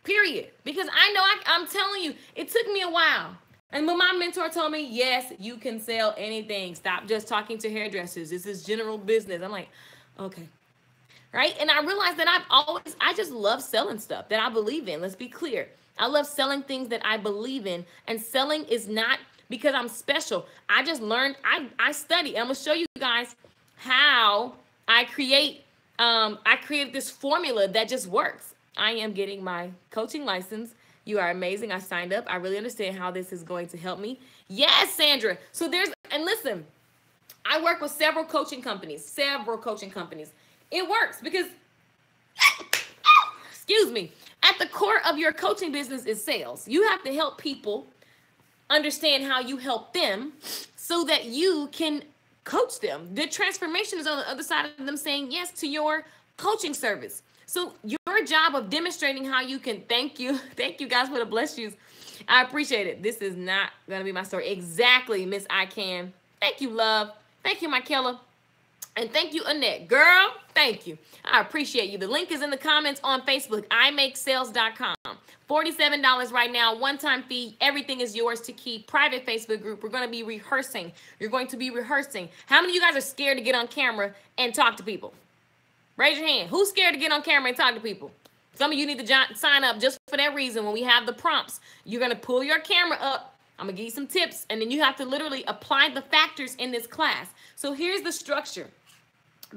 Period. Because I know I'm telling you, it took me a while. And when my mentor told me, yes, you can sell anything. Stop just talking to hairdressers. This is general business. I'm like, okay. Right? And I realized that I just love selling stuff that I believe in. Let's be clear. I love selling things that I believe in. And selling is not because I'm special. I just learned, I study. I'm going to show you guys how I created this formula that just works. I am getting my coaching license. You are amazing. I signed up. I really understand how this is going to help me. Yes, Sandra. So and listen, I work with several coaching companies. It works because, excuse me, at the core of your coaching business is sales. You have to help people understand how you help them so that you can coach them. The transformation is on the other side of them saying yes to your coaching service. So your job of demonstrating how you can, thank you guys for the bless yous. I appreciate it. This is not going to be my story. Exactly, Miss I Can. Thank you, love. Thank you, Michaela. And thank you, Annette. Girl, thank you. I appreciate you. The link is in the comments on Facebook, imakesales.com. $47 right now, one-time fee. Everything is yours to keep. Private Facebook group. We're going to be rehearsing. You're going to be rehearsing. How many of you guys are scared to get on camera and talk to people? Raise your hand. Who's scared to get on camera and talk to people? Some of you need to sign up just for that reason. When we have the prompts, you're going to pull your camera up. I'm going to give you some tips, and then you have to literally apply the factors in this class. So here's the structure.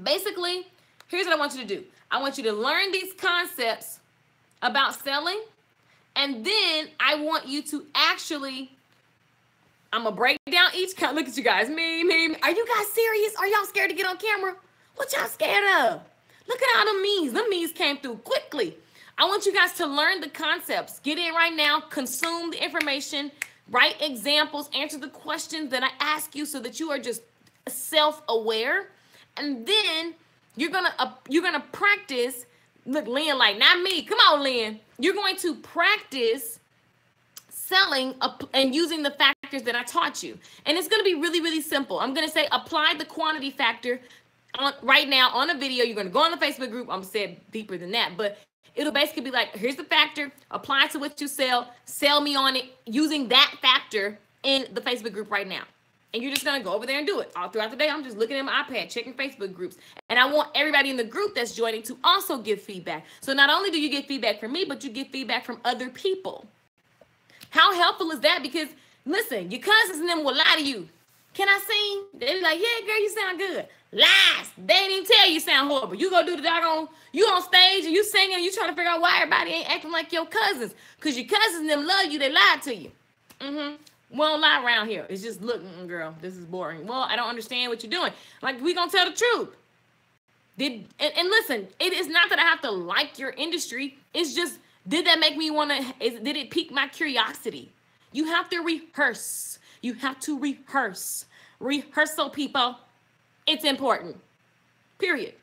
Basically, here's what I want you to do. I want you to learn these concepts about selling, and then I want you to actually, I'm going to break down each. Look at you guys. Me. Are you guys serious? Are y'all scared to get on camera? What y'all scared of? Look at all the memes. The memes came through quickly. I want you guys to learn the concepts. Get in right now. Consume the information. Write examples. Answer the questions that I ask you so that you are just self-aware. And then you're gonna practice. Look, Lynn, like, not me. Come on, Lynn. You're going to practice selling and using the factors that I taught you. And it's going to be really, really simple. I'm going to say apply the quantity factor right now on a video. You're going to go on the Facebook group. I'm going to say it deeper than that, but it'll basically be like, here's the factor, apply it to what you sell me on it using that factor in the Facebook group right now. And you're just going to go over there and do it. All throughout the day, I'm just looking at my iPad, checking Facebook groups. And I want everybody in the group that's joining to also give feedback. So not only do you get feedback from me, but you get feedback from other people. How helpful is that? Because, listen, your cousins and them will lie to you. Can I sing? They be like, yeah, girl, you sound good. Lies. They ain't even tell you sound horrible. You go do the doggone, you on stage and you singing and you trying to figure out why everybody ain't acting like your cousins. Because your cousins and them love you, they lied to you. We don't lie around here. It's just, look, girl, this is boring. Well, I don't understand what you're doing. Like, we gonna tell the truth. And listen, it is not that I have to like your industry. It's just, did that make me want to, did it pique my curiosity? You have to rehearse. You have to rehearse. Rehearsal, people. It's important. Period.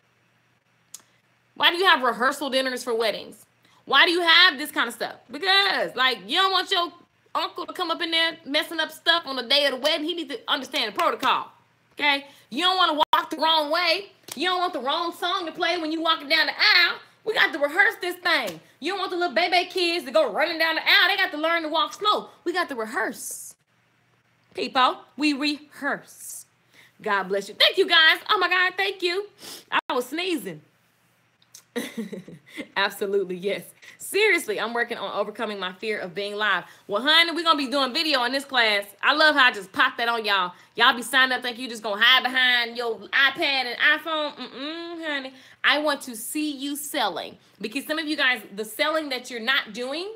Why do you have rehearsal dinners for weddings? Why do you have this kind of stuff? Because, like, you don't want your uncle to come up in there messing up stuff on the day of the wedding. He needs to understand the protocol. Okay? You don't want to walk the wrong way. You don't want the wrong song to play when you walking down the aisle. We got to rehearse this thing. You don't want the little baby kids to go running down the aisle. They got to learn to walk slow. We got to rehearse. People, we rehearse. God bless you. Thank you, guys. Oh, my God. Thank you. I was sneezing. Absolutely, yes. Seriously, I'm working on overcoming my fear of being live. Well, honey, we're going to be doing video in this class. I love how I just pop that on y'all. Y'all be signed up think you just going to hide behind your iPad and iPhone. Honey, I want to see you selling. Because some of you guys, the selling that you're not doing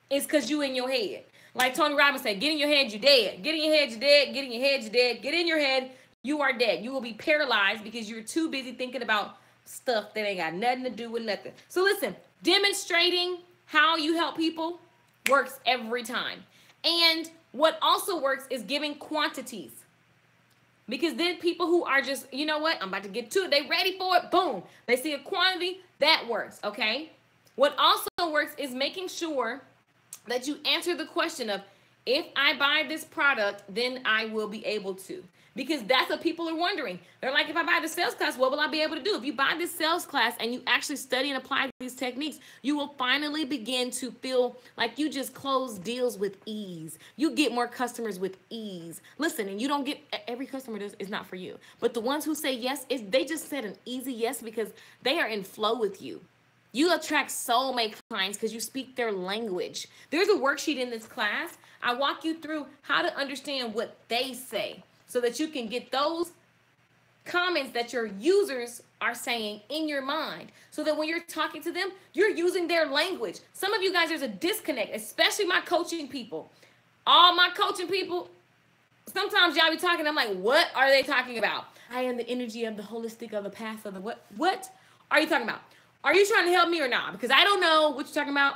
is because you in your head. Like Tony Robbins said, get in your head, you're dead. Get in your head, you're dead. Get in your head, you're dead. Get in your head, you are dead. You will be paralyzed because you're too busy thinking about stuff that ain't got nothing to do with nothing. So listen, demonstrating how you help people works every time. And what also works is giving quantities. Because then people who are just, you know what, I'm about to get to it. They ready for it. Boom. They see a quantity. That works. Okay. What also works is making sure that you answer the question of, if I buy this product, then I will be able to. Because that's what people are wondering. They're like, if I buy the sales class, what will I be able to do? If you buy this sales class and you actually study and apply these techniques, you will finally begin to feel like you just close deals with ease. You get more customers with ease. Listen, and you don't get, every customer is not for you. But the ones who say yes, they just said an easy yes because they are in flow with you. You attract soulmate clients because you speak their language. There's a worksheet in this class. I walk you through how to understand what they say, so that you can get those comments that your users are saying in your mind. So that when you're talking to them, you're using their language. Some of you guys, there's a disconnect, especially my coaching people. All my coaching people, sometimes y'all be talking, I'm like, what are they talking about? I am the energy of the holistic, of the past, of the what? What are you talking about? Are you trying to help me or not? Because I don't know what you're talking about.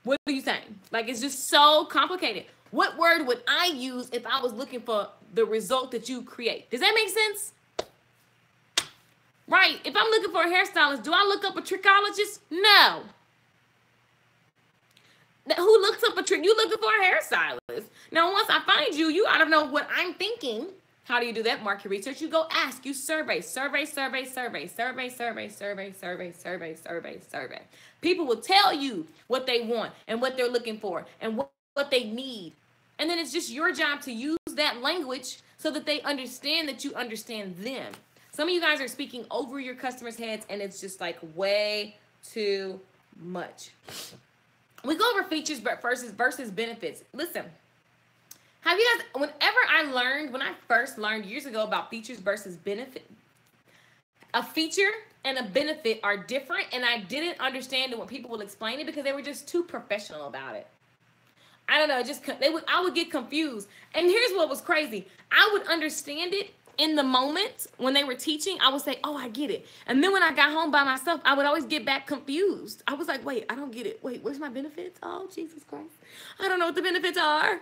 What are you saying? Like, it's just so complicated. What word would I use if I was looking for the result that you create? Does that make sense? Right? If I'm looking for a hairstylist, do I look up a trichologist? No. Who looks up a trick? You looking for a hairstylist. Now, once I find you, you gotta know what I'm thinking. How do you do that? Market research. You go ask. You survey. People will tell you what they want and what they're looking for and what they need. And then it's just your job to use that language so that they understand that you understand them. Some of you guys are speaking over your customers' heads, and it's just like way too much. We go over features versus benefits. Listen, have you guys, when I first learned years ago about features versus benefit, a feature and a benefit are different, and I didn't understand it when people would explain it because they were just too professional about it. I don't know, I would get confused. And here's what was crazy. I would understand it in the moment when they were teaching. I would say, oh, I get it. And then when I got home by myself, I would always get back confused. I was like, wait, I don't get it. Wait, where's my benefits? Oh, Jesus Christ. I don't know what the benefits are.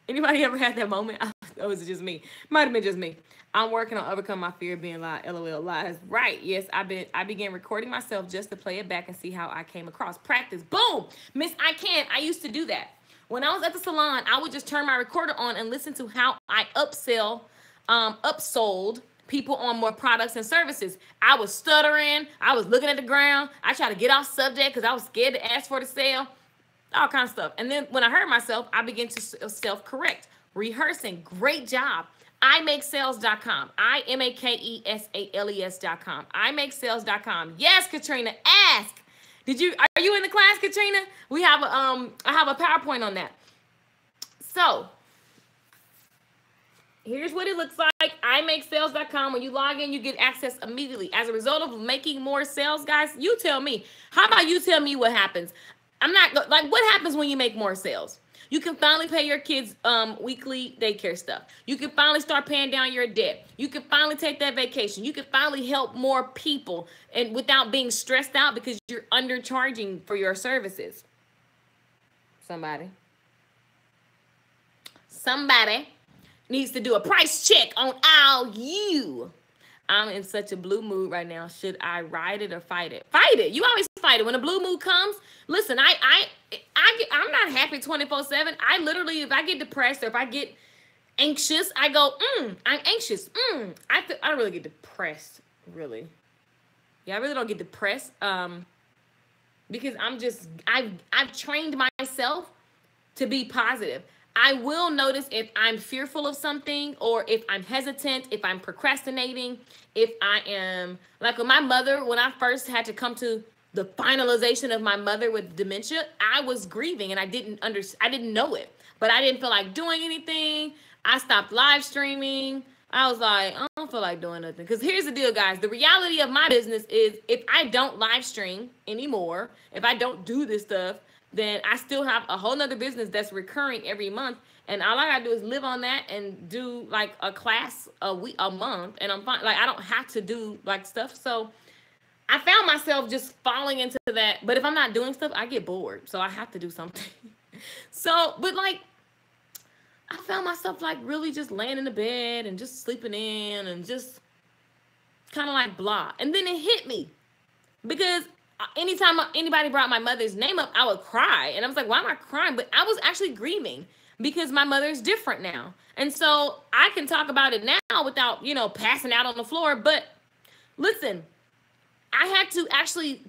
Anybody ever had that moment? Oh, is it just me? Might have been just me. I'm working on overcoming my fear of being lied. LOL, lies. Right. Yes, I began recording myself just to play it back and see how I came across. Practice. Boom. Miss, I can't. I used to do that. When I was at the salon, I would just turn my recorder on and listen to how I upsold people on more products and services. I was stuttering. I was looking at the ground. I tried to get off subject because I was scared to ask for the sale. All kinds of stuff. And then when I heard myself, I began to self-correct. Rehearsing. Great job. imakesales.com. IMAKESALES.com. imakesales.com. Yes, Katrina, ask. Are you in the class, Katrina? I have a PowerPoint on that. So here's what it looks like. imakesales.com. When you log in, you get access immediately. As a result of making more sales, guys, you tell me. How about you tell me what happens? What happens when you make more sales? You can finally pay your kids' weekly daycare stuff. You can finally start paying down your debt. You can finally take that vacation. You can finally help more people and without being stressed out because you're undercharging for your services. Somebody needs to do a price check on all you. I'm in such a blue mood right now. Should I ride it or fight it? Fight it. You always fight it. When a blue mood comes, listen, I'm not happy 24/7. I literally, if I get depressed or if I get anxious, I go, I'm anxious. I don't really get depressed, really. Yeah, I really don't get depressed because I've trained myself to be positive. I will notice if I'm fearful of something or if I'm hesitant, if I'm procrastinating, if I am, like with my mother, when I first had to come to the finalization of my mother with dementia, I was grieving and I didn't know it, but I didn't feel like doing anything. I stopped live streaming. I was like, I don't feel like doing nothing. Because here's the deal, guys. The reality of my business is if I don't live stream anymore, if I don't do this stuff, then I still have a whole nother business that's recurring every month. And all I gotta do is live on that and do like a class a month. And I'm fine. Like, I don't have to do like stuff. So I found myself just falling into that. But if I'm not doing stuff, I get bored. So I have to do something. But like, I found myself like really just laying in the bed and just sleeping in and just kind of like blah. And then it hit me because anytime anybody brought my mother's name up, I would cry. And I was like, why am I crying? But I was actually grieving because my mother's different now. And so I can talk about it now without, passing out on the floor. But listen, I had to actually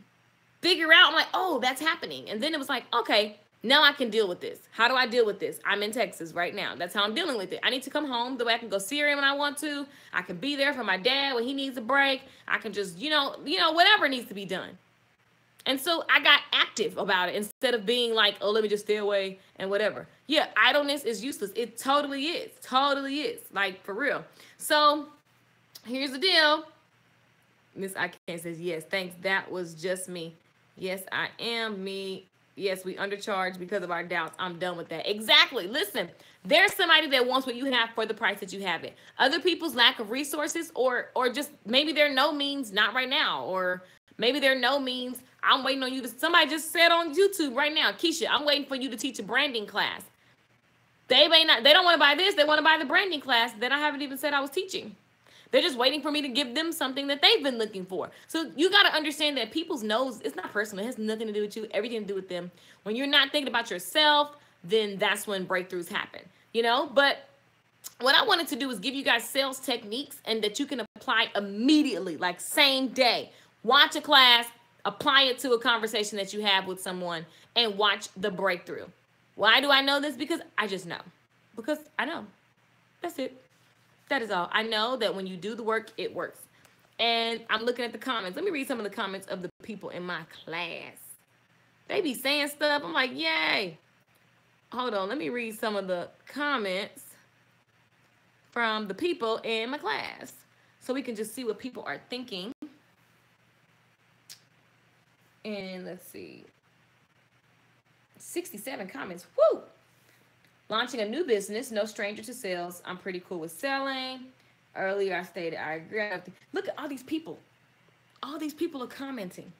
figure out, like, oh, that's happening. And then it was like, okay, now I can deal with this. How do I deal with this? I'm in Texas right now. That's how I'm dealing with it. I need to come home the way I can go see her when I want to. I can be there for my dad when he needs a break. I can just, whatever needs to be done. And so I got active about it instead of being like, oh, let me just stay away and whatever. Yeah, idleness is useless. It totally is. Totally is. Like, for real. So here's the deal. Miss I Can't says, yes, thanks. That was just me. Yes, I am me. Yes, we undercharge because of our doubts. I'm done with that. Exactly. Listen, there's somebody that wants what you have for the price that you have it. Other people's lack of resources or just maybe their no means not right now, or maybe their no means I'm waiting on you to, somebody just said on YouTube right now, Keisha, I'm waiting for you to teach a branding class. They don't want to buy this. They want to buy the branding class that I haven't even said I was teaching. They're just waiting for me to give them something that they've been looking for. So you got to understand that people's nose, it's not personal. It has nothing to do with you, everything to do with them. When you're not thinking about yourself, then that's when breakthroughs happen, you know? But what I wanted to do is give you guys sales techniques and that you can apply immediately, like same day. Watch a class, apply it to a conversation that you have with someone, and watch the breakthrough. Why do I know this? Because I just know. Because I know. That's it. That is all. I know that when you do the work, it works. And I'm looking at the comments. Let me read some of the comments of the people in my class. They be saying stuff. I'm like, yay. Hold on. Let me read some of the comments from the people in my class so we can just see what people are thinking. And let's see. 67 comments. Woo! Launching a new business, no stranger to sales. I'm pretty cool with selling. Earlier I stated I agree. Look at all these people. All these people are commenting.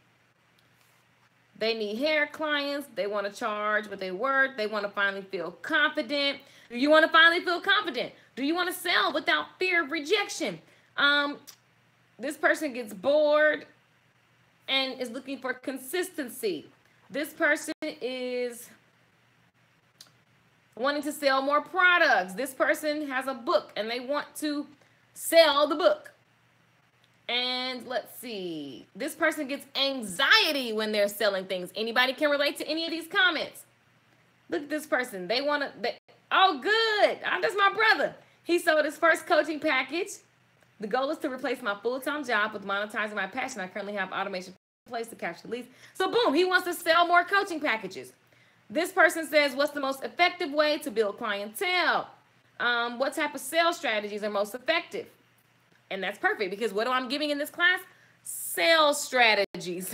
They need hair clients. They want to charge what they worth. They want to finally feel confident. Do you want to finally feel confident? Do you want to sell without fear of rejection? This person gets bored and is looking for consistency. This person is wanting to sell more products. This person has a book and they want to sell the book. And let's see. This person gets anxiety when they're selling things. Anybody can relate to any of these comments? Look at this person. They want to, oh, good. Oh, that's my brother. He sold his first coaching package. The goal is to replace my full-time job with monetizing my passion. I currently have automation in place to capture leads. So boom, he wants to sell more coaching packages. This person says, what's the most effective way to build clientele? What type of sales strategies are most effective? And that's perfect because what I'm giving in this class? Sales strategies.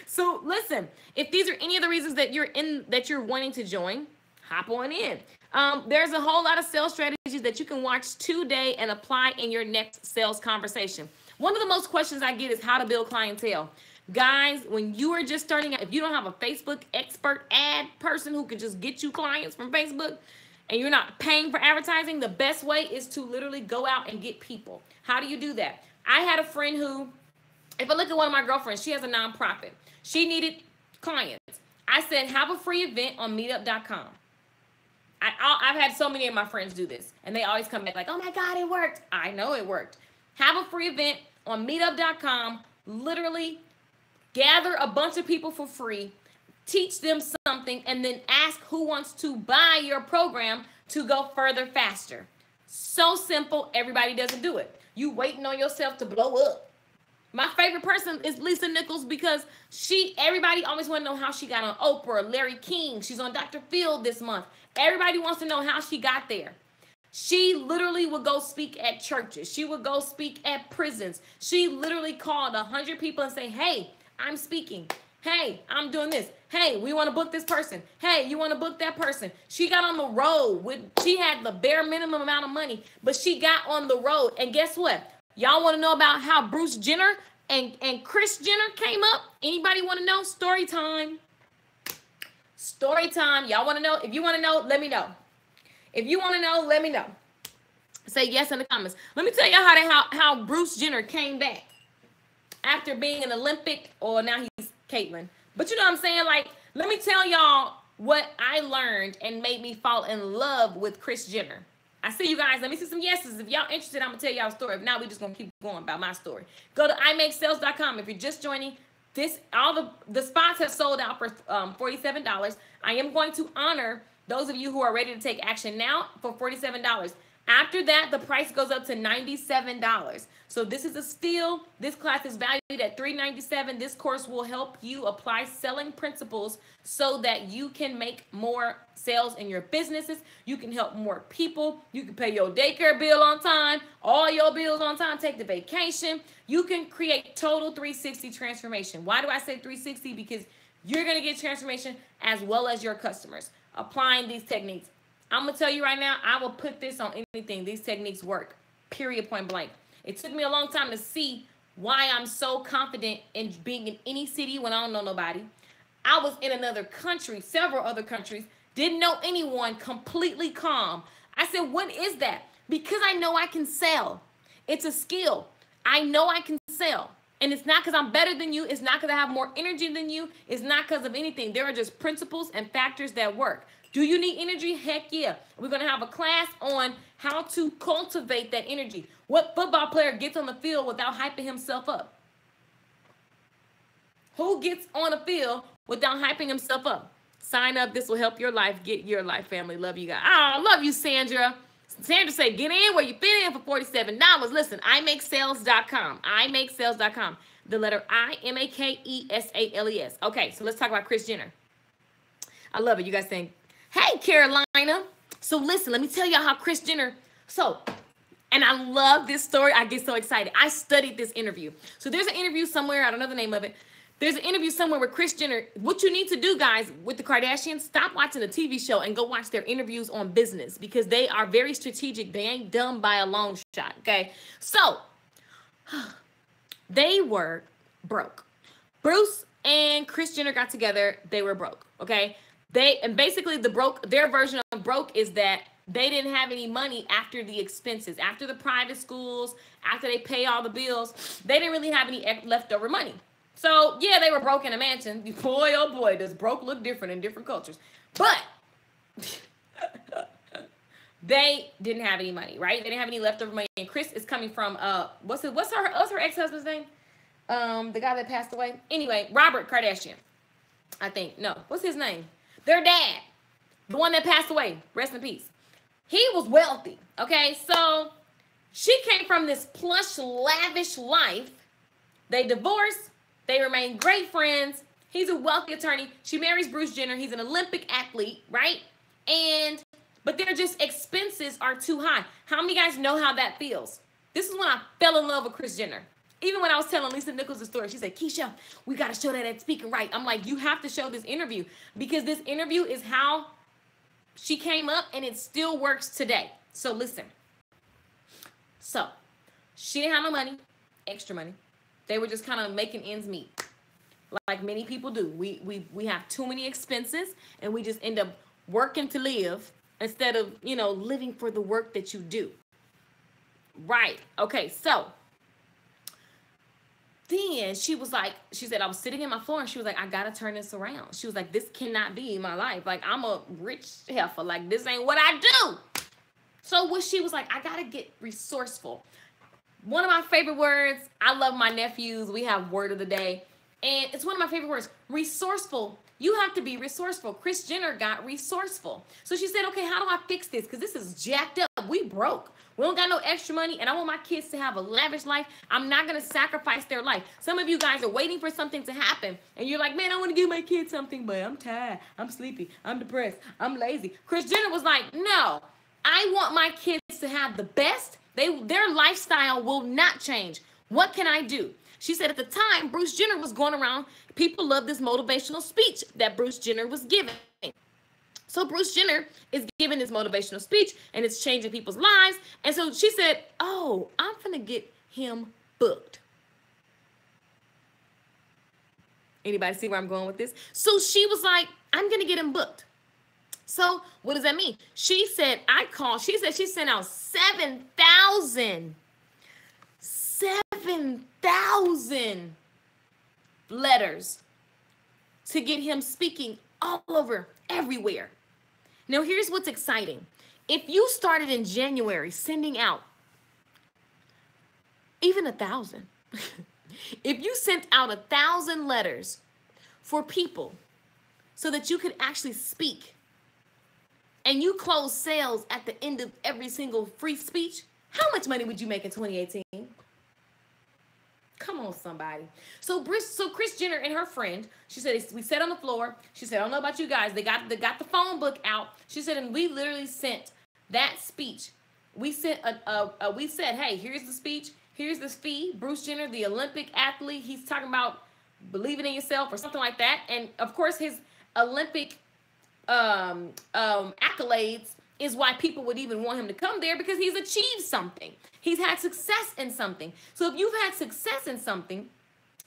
So listen, if these are any of the reasons that you're wanting to join, hop on in. There's a whole lot of sales strategies that you can watch today and apply in your next sales conversation. One of the most questions I get is how to build clientele. Guys, when you are just starting out, if you don't have a Facebook expert ad person who can just get you clients from Facebook and you're not paying for advertising, the best way is to literally go out and get people. How do you do that? I had a friend who, if I look at one of my girlfriends, she has a nonprofit. She needed clients. I said, have a free event on meetup.com. I've had so many of my friends do this, and they always come back like, oh my God, it worked. I know it worked. Have a free event on meetup.com. Literally gather a bunch of people for free, teach them something, and then ask who wants to buy your program to go further faster. So simple, everybody doesn't do it. You waiting on yourself to blow up. My favorite person is Lisa Nichols because everybody always want to know how she got on Oprah, Larry King. She's on Dr. Phil this month. Everybody wants to know how she got there. She literally would go speak at churches. She would go speak at prisons. She literally called 100 people and say, hey, I'm speaking. Hey, I'm doing this. Hey, we want to book this person. Hey, you want to book that person. She got on the road. She had the bare minimum amount of money, but she got on the road. And guess what? Y'all want to know about how Bruce Jenner and Kris Jenner came up? Anybody want to know? Story time. Story time. Y'all want to know? If you want to know, let me know. If you want to know, let me know. Say yes in the comments. Let me tell y'all how Bruce Jenner came back after being an Olympic, or now he's Caitlyn. But you know what I'm saying? Like, let me tell y'all what I learned and made me fall in love with Kris Jenner. I see you guys. Let me see some yeses. If y'all interested, I'm going to tell y'all a story. If not, we're just going to keep going about my story. Go to imakesales.com. If you're just joining, all the spots have sold out for $47. I am going to honor those of you who are ready to take action now for $47. After that, the price goes up to $97. So this is a steal. This class is valued at $397. This course will help you apply selling principles so that you can make more sales in your businesses. You can help more people. You can pay your daycare bill on time, all your bills on time, take the vacation. You can create total 360 transformation. Why do I say 360? Because you're going to get transformation as well as your customers applying these techniques. I'm going to tell you right now, I will put this on anything. These techniques work, period, point blank. It took me a long time to see why I'm so confident in being in any city when I don't know nobody. I was in another country, several other countries, didn't know anyone, completely calm. I said, what is that? Because I know I can sell. It's a skill. I know I can sell. And it's not because I'm better than you. It's not because I have more energy than you. It's not because of anything. There are just principles and factors that work. Do you need energy? Heck yeah. We're going to have a class on how to cultivate that energy. What football player gets on the field without hyping himself up? Who gets on the field without hyping himself up? Sign up. This will help your life. Get your life, family. Love you guys. Oh, love you, Sandra. Sandra said, get in where you fit in for $47. Listen, imakesales.com. imakesales.com. The letter I-M-A-K-E-S-A-L-E-S. Okay, so let's talk about Kris Jenner. I love it. You guys think, hey, Carolina. So listen, let me tell y'all how Kris Jenner, and I love this story. I get so excited. I studied this interview. So there's an interview somewhere. I don't know the name of it. There's an interview somewhere with Kris Jenner. What you need to do, guys, with the Kardashians, stop watching the TV show and go watch their interviews on business because they are very strategic. They ain't dumb by a long shot, okay? So they were broke. Bruce and Kris Jenner got together. They were broke, okay? Basically their version of broke is that they didn't have any money after the expenses, after the private schools, after they pay all the bills. They didn't really have any leftover money. So, yeah, they were broke in a mansion. Boy, oh boy, does broke look different in different cultures. But they didn't have any money, right? They didn't have any leftover money. And Kris is coming from, what's her ex-husband's name? The guy that passed away? Anyway, Robert Kardashian, I think. No, what's his name? Their dad, the one that passed away. Rest in peace. He was wealthy, okay? So she came from this plush, lavish life. They divorced. They remain great friends. He's a wealthy attorney. She marries Bruce Jenner. He's an Olympic athlete, right? But their just expenses are too high. How many guys know how that feels? This is when I fell in love with Kris Jenner. Even when I was telling Lisa Nichols' story, she said, Keisha, we got to show that at Speaking Right. I'm like, you have to show this interview because this interview is how she came up and it still works today. So listen. So she didn't have no money, extra money. They were just kind of making ends meet, like many people do. We have too many expenses, and we just end up working to live instead of, living for the work that you do. Right. Okay, so then she said, I was sitting in my floor, and she was like, I got to turn this around. She was like, this cannot be my life. Like, I'm a rich heifer. Like, this ain't what I do. So what she was like, I got to get resourceful. One of my favorite words, I love my nephews. We have word of the day. And it's one of my favorite words, resourceful. You have to be resourceful. Kris Jenner got resourceful. So she said, okay, how do I fix this? Because this is jacked up. We broke. We don't got no extra money. And I want my kids to have a lavish life. I'm not going to sacrifice their life. Some of you guys are waiting for something to happen. And you're like, man, I want to give my kids something, but I'm tired. I'm sleepy. I'm depressed. I'm lazy. Kris Jenner was like, no, I want my kids to have the best. Their lifestyle will not change. What can I do? She said at the time, Bruce Jenner was going around. People love this motivational speech that Bruce Jenner was giving. So Bruce Jenner is giving this motivational speech, and it's changing people's lives. And so she said, oh, I'm going to get him booked. Anybody see where I'm going with this? So she was like, I'm going to get him booked. So what does that mean? She said, she said she sent out 7,000 letters to get him speaking all over, everywhere. Now, here's what's exciting. If you started in January sending out even 1,000, if you sent out 1,000 letters for people so that you could actually speak, and you close sales at the end of every single free speech, how much money would you make in 2018? Come on, somebody. So Kris Jenner and her friend, she said, we sat on the floor. She said, I don't know about you guys. They got the phone book out. She said, and we literally sent that speech. We sent we said, hey, here's the speech. Here's this fee. Bruce Jenner, the Olympic athlete, he's talking about believing in yourself or something like that. And of course, his Olympic accolades is why people would even want him to come there, because he's achieved something. He's had success in something. So if you've had success in something,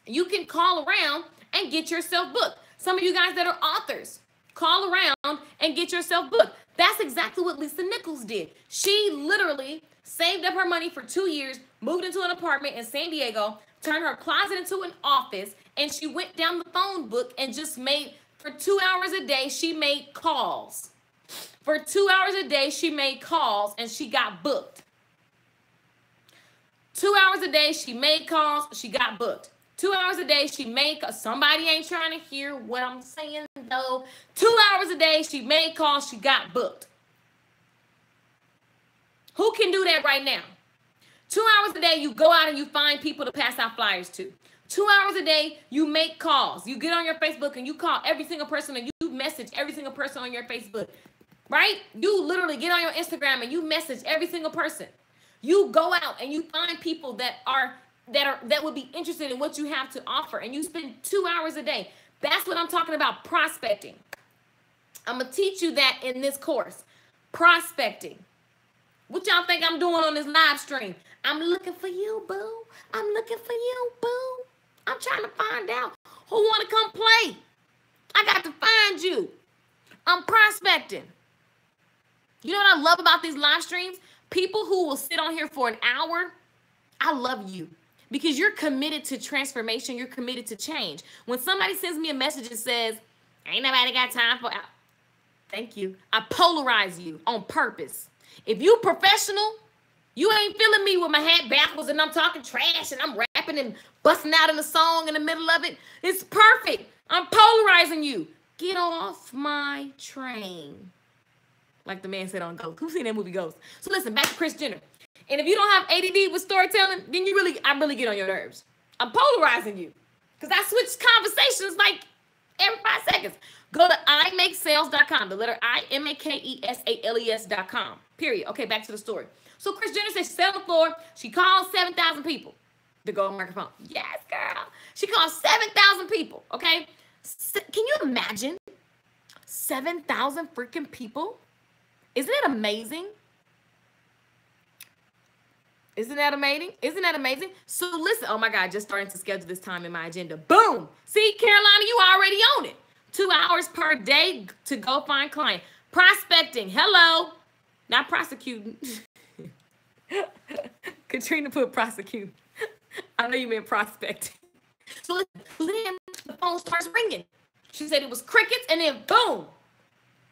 you can call around and get yourself booked. Some of you guys that are authors, call around and get yourself booked. That's exactly what Lisa Nichols did. She literally saved up her money for 2 years, moved into an apartment in San Diego, turned her closet into an office, and she went down the phone book and just made, for 2 hours a day, she made calls. For 2 hours a day, she made calls and she got booked. 2 hours a day, she made calls, she got booked. 2 hours a day, she made, somebody ain't trying to hear what I'm saying though. 2 hours a day, she made calls, she got booked. Who can do that right now? 2 hours a day, you go out and you find people to pass out flyers to. 2 hours a day, you make calls. You get on your Facebook and you call every single person and you message every single person on your Facebook, right? You literally get on your Instagram and you message every single person. You go out and you find people that would be interested in what you have to offer, and you spend 2 hours a day. That's what I'm talking about, prospecting. I'm gonna teach you that in this course, prospecting. What y'all think I'm doing on this live stream? I'm looking for you, boo. I'm looking for you, boo. I'm trying to find out who want to come play. I got to find you. I'm prospecting. You know what I love about these live streams? People who will sit on here for an hour, I love you because you're committed to transformation. You're committed to change. When somebody sends me a message and says, ain't nobody got time for, thank you. I polarize you on purpose. If you professional, you ain't feeling me with my hat backwards and I'm talking trash and I'm rapping and busting out in a song in the middle of it. It's perfect. I'm polarizing you. Get off my train. Like the man said on Ghost. Who's seen that movie Ghost? So listen, back to Kris Jenner. And if you don't have ADD with storytelling, then I really get on your nerves. I'm polarizing you. Because I switch conversations like every 5 seconds. Go to imakesales.com. The letter IMAKESALES.com. Period. Okay, back to the story. So Kris Jenner said she sat on the floor. She called 7,000 people to go on microphone. Yes, girl. She called 7,000 people. Okay. Can you imagine 7,000 freaking people? Isn't it amazing? Isn't that amazing? Isn't that amazing? So listen, oh my God, just starting to schedule this time in my agenda. Boom. See, Carolina, you already own it. 2 hours per day to go find client. Prospecting. Hello. Not prosecuting. Katrina put prosecute. I know you meant prospecting. So then the phone starts ringing. She said it was crickets and then boom.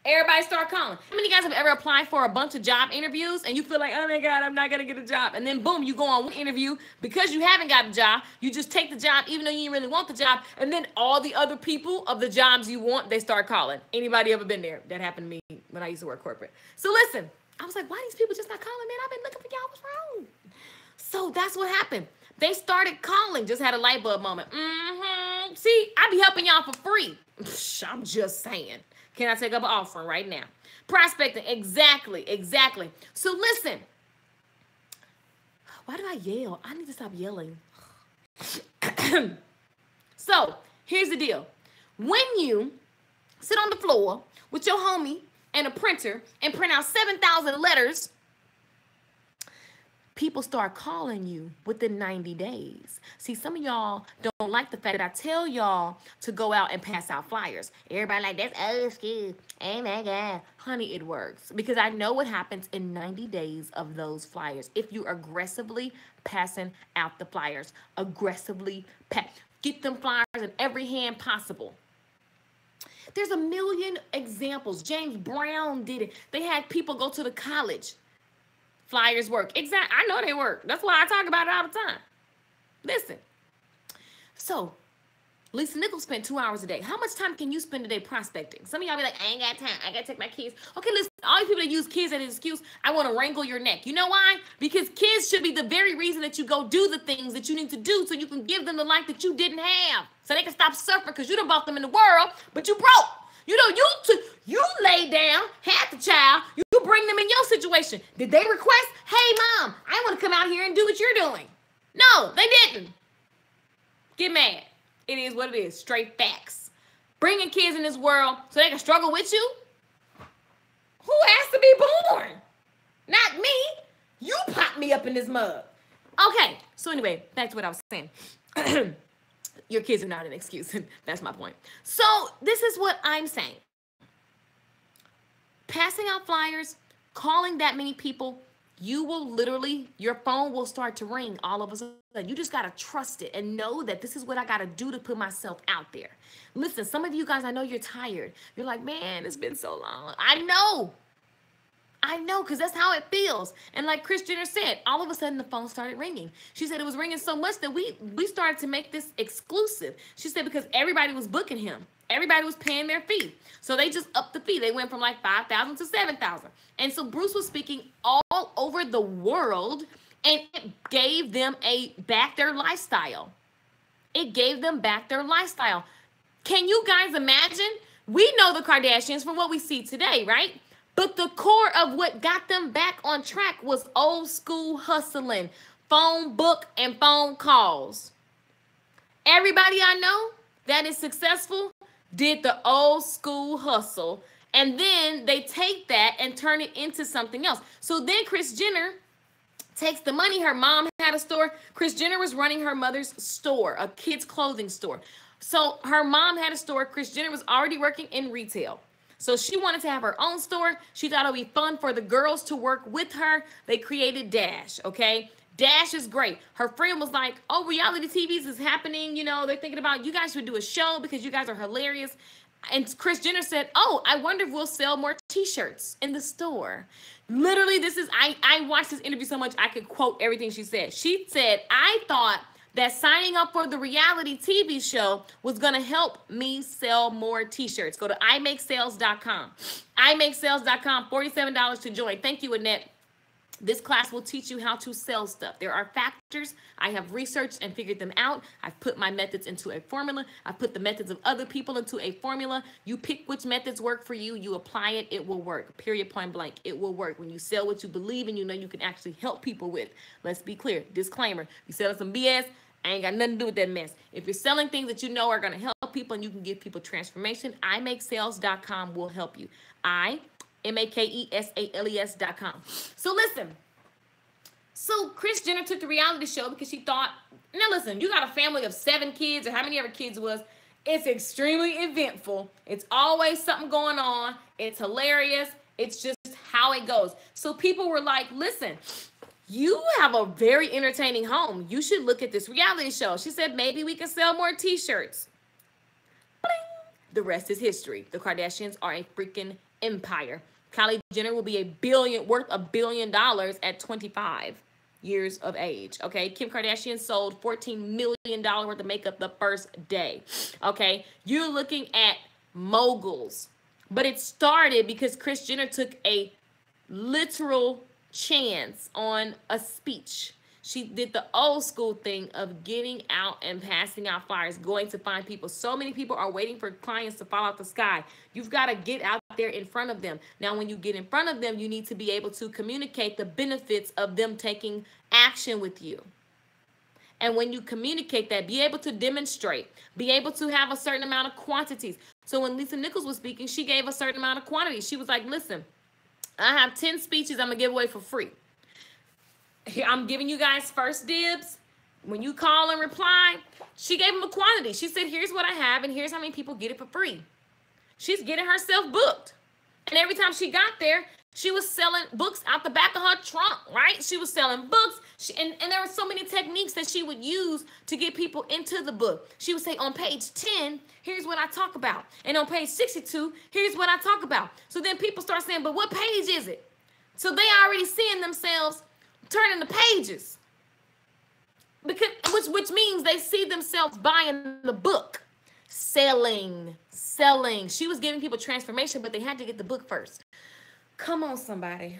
Everybody start calling. How many of you guys have ever applied for a bunch of job interviews and you feel like, oh my God, I'm not going to get a job. And then boom, you go on one interview because you haven't got a job. You just take the job even though you didn't really want the job. And then all the other people of the jobs you want, they start calling. Anybody ever been there? That happened to me when I used to work corporate. So listen, I was like, why are these people just not calling, man? I've been looking for y'all. What's wrong? So that's what happened. They started calling. Just had a light bulb moment. See, I be helping y'all for free. I'm just saying. Can I take up an offering right now? Prospecting. Exactly. So listen. Why do I yell? I need to stop yelling. So here's the deal. When you sit on the floor with your homie and a printer and print out 7,000 letters, people start calling you within 90 days. See, some of y'all don't like the fact that I tell y'all to go out and pass out flyers. Everybody like, that's old school. Oh my God. Honey, it works. Because I know what happens in 90 days of those flyers. If you aggressively passing out the flyers. Aggressively get them flyers in every hand possible. There's a million examples. James Brown did it. They had people go to the college. Flyers work. Exactly. I know they work. That's why I talk about it all the time. Listen. So, Lisa Nichols spent 2 hours a day. How much time can you spend a day prospecting? Some of y'all be like, I ain't got time. I got to take my kids. Okay, listen. All these people that use kids as an excuse, I want to wrangle your neck. You know why? Because kids should be the very reason that you go do the things that you need to do so you can give them the life that you didn't have. So they can stop suffering because you done brought them in the world, but you broke. You know, you lay down, had the child, you bring them in your situation. Did they request, hey, Mom, I want to come out here and do what you're doing? No, they didn't. Get mad. It is what it is. Straight facts. Bringing kids in this world so they can struggle with you? Who has to be born? Not me. You popped me up in this mug. Okay, so anyway, back to what I was saying. Your kids are not an excuse. That's my point. So this is what I'm saying. passing out flyers, calling that many people, you will literally, your phone will start to ring all of a sudden. You just got to trust it and know that this is what I got to do to put myself out there. Listen, some of you guys, I know you're tired. You're like, man, it's been so long. I know, because that's how it feels. And like Kris Jenner said, all of a sudden the phone started ringing. She said it was ringing so much that we started to make this exclusive. She said because everybody was booking him. Everybody was paying their fee. So they just upped the fee. They went from like $5,000 to $7,000. And so Bruce was speaking all over the world, and it gave them back their lifestyle. It gave them back their lifestyle. Can you guys imagine? We know the Kardashians from what we see today, right? But the core of what got them back on track was old school hustling, phone book and phone calls. Everybody I know that is successful did the old school hustle, and then they take that and turn it into something else. So then Kris Jenner takes the money. Her mom had a store. Kris Jenner was running her mother's store, a kids' clothing store. So her mom had a store. Kris Jenner was already working in retail. So she wanted to have her own store. She thought it would be fun for the girls to work with her. They created Dash, okay? Dash is great. Her friend was like, oh, reality TVs is happening. You know, they're thinking about you guys should do a show because you guys are hilarious. And Kris Jenner said, oh, I wonder if we'll sell more t-shirts in the store. Literally, I watched this interview so much I could quote everything she said. She said, I thought that signing up for the reality TV show was going to help me sell more t-shirts. Go to imakesales.com. imakesales.com, $47 to join. Thank you, Annette. This class will teach you how to sell stuff. There are factors. I have researched and figured them out. I've put my methods into a formula. I've put the methods of other people into a formula. You pick which methods work for you. You apply it. It will work. Period, point blank. It will work. When you sell what you believe and you know you can actually help people with. Let's be clear. Disclaimer. You selling some BS, I ain't got nothing to do with that mess. If you're selling things that you know are going to help people and you can give people transformation, imakesales.com will help you. imakesales.com. So listen. So Kris Jenner took the reality show because she thought, now listen, you got a family of 7 kids or how many ever kids it was. It's extremely eventful. It's always something going on. It's hilarious. It's just how it goes. So people were like, listen, you have a very entertaining home. You should look at this reality show. She said, maybe we can sell more t-shirts. Bling. The rest is history. The Kardashians are a freaking empire. Kylie Jenner will be worth $1 billion at 25 years of age. Okay. Kim Kardashian sold $14 million worth of makeup the first day. Okay. You're looking at moguls, but it started because Kris Jenner took a literal chance on a speech. She did the old school thing of getting out and passing out flyers, going to find people. So many people are waiting for clients to fall out the sky. You've got to get out there in front of them. Now, when you get in front of them, you need to be able to communicate the benefits of them taking action with you. And when you communicate that, be able to demonstrate, be able to have a certain amount of quantities. So when Lisa Nichols was speaking, she gave a certain amount of quantity. She was like, listen, I have 10 speeches I'm going to give away for free. Here, I'm giving you guys first dibs. When you call and reply, she gave them a quantity. She said, here's what I have, and here's how many people get it for free. She's getting herself booked. And every time she got there, she was selling books out the back of her trunk, right? She was selling books. And there were so many techniques that she would use to get people into the book. She would say, on page 10, here's what I talk about. And on page 62, here's what I talk about. So then people start saying, but what page is it? So they already seeing themselves turning the pages, because which means they see themselves buying the book, selling. She was giving people transformation, but they had to get the book first. Come on, somebody.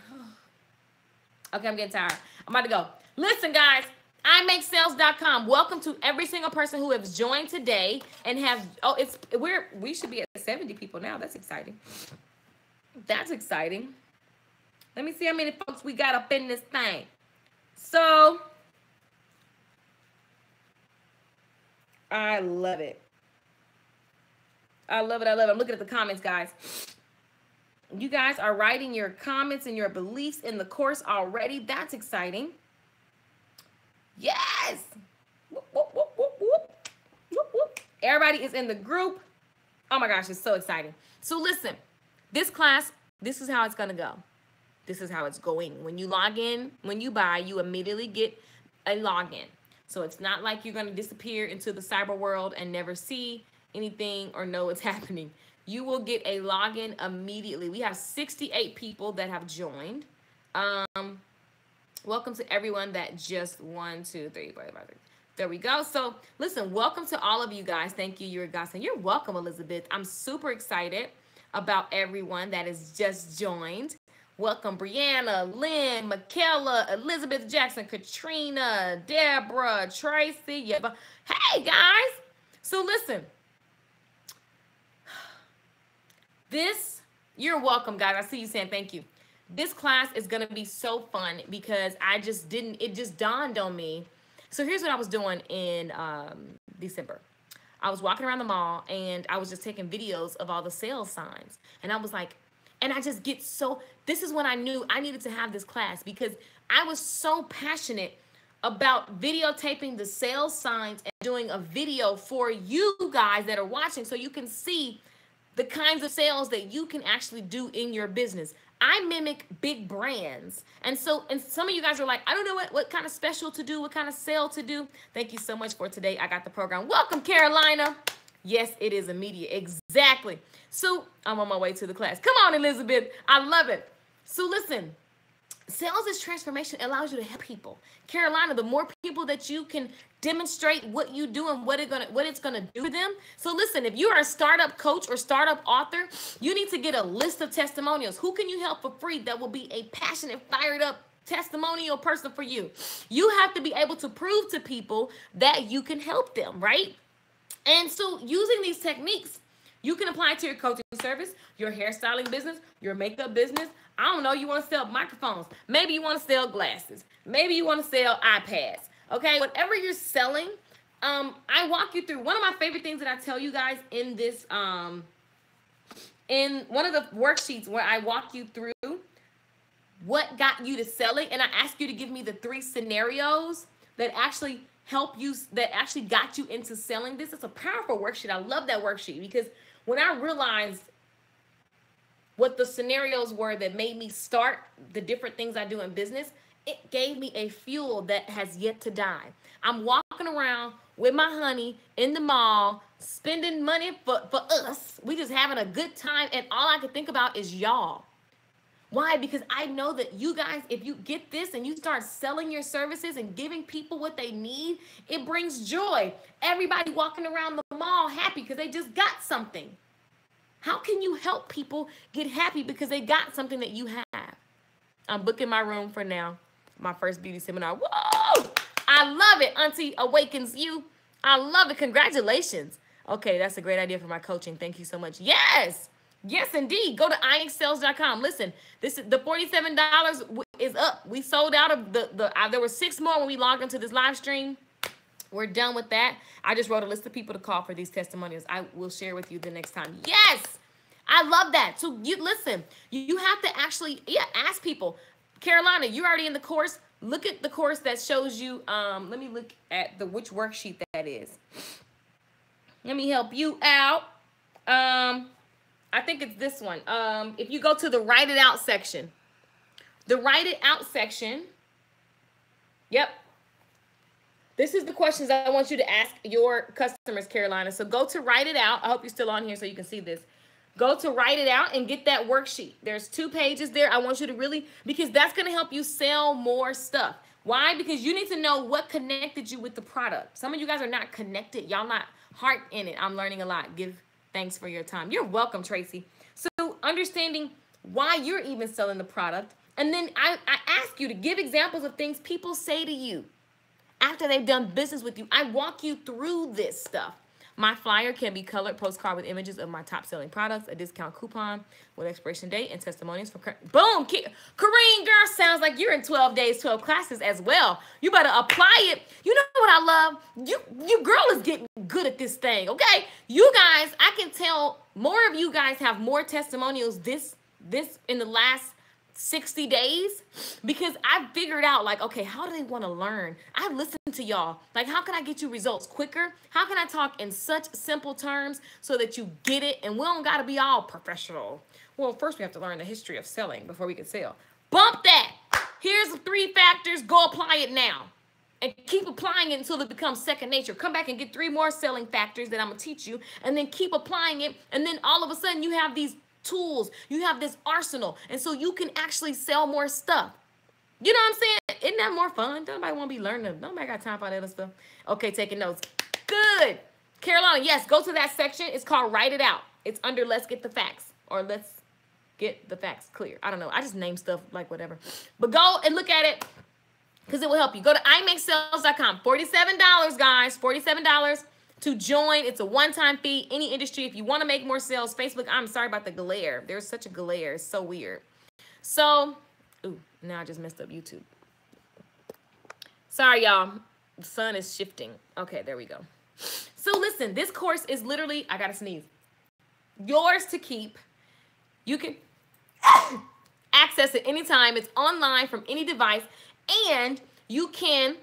Okay, I'm getting tired. I'm about to go. Listen, guys, imakesales.com. Welcome to every single person who has joined today and have. Oh, we should be at 70 people now. That's exciting. That's exciting. Let me see how many folks we got up in this thing. So, I love it. I love it. I love it. I'm looking at the comments, guys. You guys are writing your comments and your beliefs in the course already. That's exciting. Yes. Whoop, whoop, whoop, whoop, whoop. Whoop, whoop. Everybody is in the group. Oh my gosh, it's so exciting. So listen, this class this is how it's going to go. This is how it's going. When you log in, when you buy, you immediately get a login. So it's not like you're going to disappear into the cyber world and never see anything or know what's happening. You will get a login immediately. We have 68 people that have joined. Welcome to everyone that just 1, 2, 3, 4, 5, 6. There we go. So listen, welcome to all of you guys. Thank you. You're a godsend. You're welcome, Elizabeth. I'm super excited about everyone that has just joined. Welcome, Brianna, Lynn, Michaela, Elizabeth Jackson, Katrina, Deborah, Tracy. Yeah, hey, guys. So listen, you're welcome, guys. I see you saying thank you. This class is going to be so fun because it just dawned on me. So here's what I was doing in December. I was walking around the mall and I was just taking videos of all the sales signs. And I was like, and I just get so, this is when I knew I needed to have this class because I was so passionate about videotaping the sales signs and doing a video for you guys that are watching so you can see the kinds of sales that you can actually do in your business. I mimic big brands. And some of you guys are like, I don't know what kind of special to do, what kind of sale to do. Thank you so much for today. I got the program. Welcome, Carolina. Yes, it is immediate. Exactly. So I'm on my way to the class. Come on, Elizabeth. I love it. So listen, sales is transformation. It allows you to help people. Carolina, the more people that you can demonstrate what you do and what it's gonna do to them. So listen, if you are a startup coach or startup author, you need to get a list of testimonials. Who can you help for free that will be a passionate, fired up testimonial person for you? You have to be able to prove to people that you can help them, right? And so using these techniques, you can apply to your coaching service, your hairstyling business, your makeup business. I don't know, you want to sell microphones. Maybe you want to sell glasses. Maybe you want to sell iPads. Okay, whatever you're selling, I walk you through. One of my favorite things that I tell you guys in this, in one of the worksheets where I walk you through what got you to selling, and I ask you to give me the 3 scenarios that actually help you, that actually got you into selling this. It's a powerful worksheet. I love that worksheet because when I realized what the scenarios were that made me start the different things I do in business, it gave me a fuel that has yet to die. I'm walking around with my honey in the mall, spending money for us. We just having a good time, and all I can think about is y'all. Why? Because I know that you guys, if you get this and you start selling your services and giving people what they need, it brings joy. Everybody walking around the mall happy because they just got something. How can you help people get happy because they got something that you have? I'm booking my room for now. My first beauty seminar. Whoa! I love it. Auntie awakens you. I love it. Congratulations. Okay, that's a great idea for my coaching. Thank you so much. Yes. Yes, indeed. Go to ixsales.com. Listen, this is the $47 is up. We sold out of there were 6 more when we logged into this live stream. We're done with that. I just wrote a list of people to call for these testimonials. I will share with you the next time. Yes, I love that. So you listen, you have to actually, ask people. Carolina, you're already in the course. Look at the course that shows you. Let me look at which worksheet that is. Let me help you out. I think it's this one. If you go to the Write It Out section, yep. This is the questions I want you to ask your customers, Carolina. So go to Write It Out. I hope you're still on here so you can see this. Go to Write It Out and get that worksheet. There's 2 pages there. I want you to really, because that's going to help you sell more stuff. Why? Because you need to know what connected you with the product. Some of you guys are not connected. Y'all not heart in it. I'm learning a lot. Give thanks for your time. You're welcome, Tracy. So understanding why you're even selling the product. And then I ask you to give examples of things people say to you after they've done business with you. I walk you through this stuff. My flyer can be colored postcard with images of my top selling products, a discount coupon with expiration date, and testimonials for boom. Kareen, girl, sounds like you're in 12 days, 12 classes as well. You better apply it. You know what I love? You girl is getting good at this thing, okay? You guys, I can tell more of you guys have more testimonials this in the last 60 days because I figured out like, okay, how do they want to learn? I listened to y'all. Like, how can I get you results quicker? How can I talk in such simple terms so that you get it? And we don't got to be all professional. Well, first we have to learn the history of selling before we can sell. Bump that. Here's the 3 factors. Go apply it now. And keep applying it until it becomes second nature. Come back and get 3 more selling factors that I'm going to teach you. And then keep applying it. And then all of a sudden you have these tools. You have this arsenal. And so you can actually sell more stuff. You know what I'm saying? Isn't that more fun? Nobody want to be learning. Nobody got time for that other stuff. Okay, taking notes. Good. Carolina, yes, go to that section. It's called Write It Out. It's under Let's Get the Facts. Or Let's Get the Facts Clear. I don't know. I just name stuff like whatever. But go and look at it because it will help you. Go to imakesales.com. $47, guys. $47 to join. It's a one-time fee. Any industry, if you want to make more sales, Facebook, I'm sorry about the glare. There's such a glare. It's so weird. So, ooh, now I just messed up YouTube. Sorry, y'all. The sun is shifting. Okay, there we go. So listen, this course is literally, I gotta sneeze, yours to keep. You can access it anytime. It's online from any device, and you can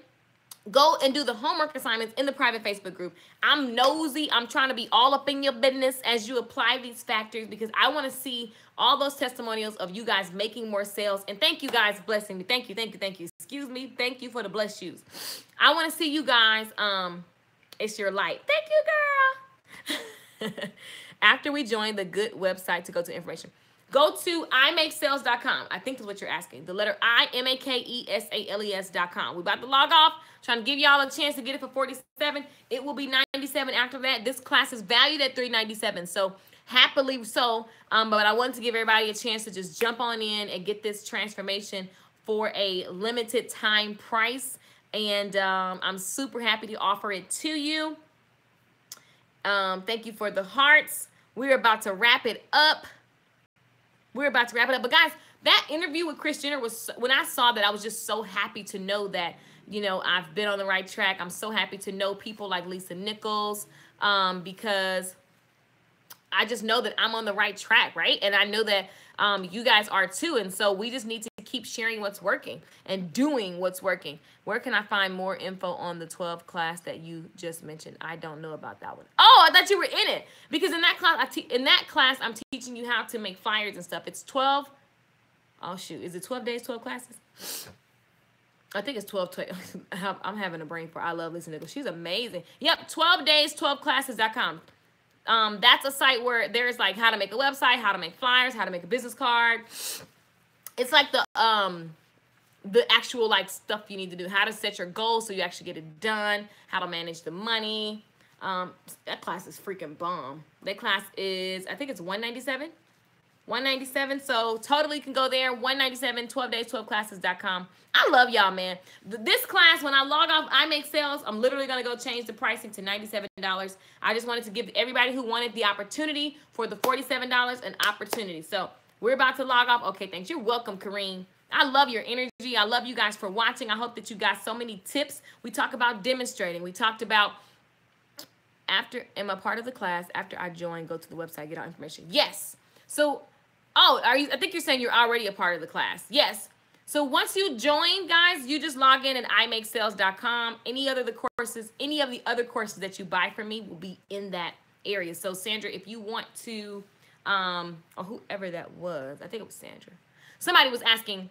go and do the homework assignments in the private Facebook group. I'm nosy. I'm trying to be all up in your business as you apply these factors because I want to see all those testimonials of you guys making more sales. And thank you guys blessing me. Thank you, thank you, thank you. Excuse me. Thank you for the blessed shoes. I want to see you guys. It's your light. Thank you, girl. After we join the good website to go to information. Go to imakesales.com. I think that's what you're asking. The letter imakesales.com. We're about to log off. Trying to give y'all a chance to get it for $47. It will be $97 after that. This class is valued at $397. So happily so. But I wanted to give everybody a chance to just jump on in and get this transformation for a limited time price. And I'm super happy to offer it to you. Thank you for the hearts. We're about to wrap it up. But guys, that interview with Kris Jenner was, when I saw that, I was just so happy to know that, you know, I've been on the right track. I'm so happy to know people like Lisa Nichols, because I just know that I'm on the right track, right? And I know that you guys are too. And so we just need to keep sharing what's working and doing what's working. Where can I find more info on the 12 class that you just mentioned? I don't know about that one. Oh, I thought you were in it, because in that class, I'm teaching you how to make flyers and stuff. It's 12. Oh shoot, is it 12 days, 12 classes? I think it's 12. I'm having a brain fart. I love Lisa Nichols. She's amazing. Yep, 12 days, 12classes.com. That's a site where there's like how to make a website, how to make flyers, how to make a business card. It's like the actual like stuff you need to do, how to set your goals so you actually get it done, how to manage the money. That class is freaking bomb. That class is, I think it's $197. $197. So totally can go there. $197, 12 days, 12classes.com. I love y'all, man. This class, when I log off I Make Sales, I'm literally going to go change the pricing to $97. I just wanted to give everybody who wanted the opportunity for the $47 an opportunity. So we're about to log off. Okay, thanks. You're welcome, Kareem. I love your energy. I love you guys for watching. I hope that you got so many tips. We talk about demonstrating. We talked about am I part of the class? After I join, go to the website, get all information. Yes. So, I think you're saying you're already a part of the class. Yes. So once you join, guys, you just log in at imakesales.com. Any of the other courses that you buy from me will be in that area. So Sandra, if you want to, or whoever that was, I think it was Sandra. Somebody was asking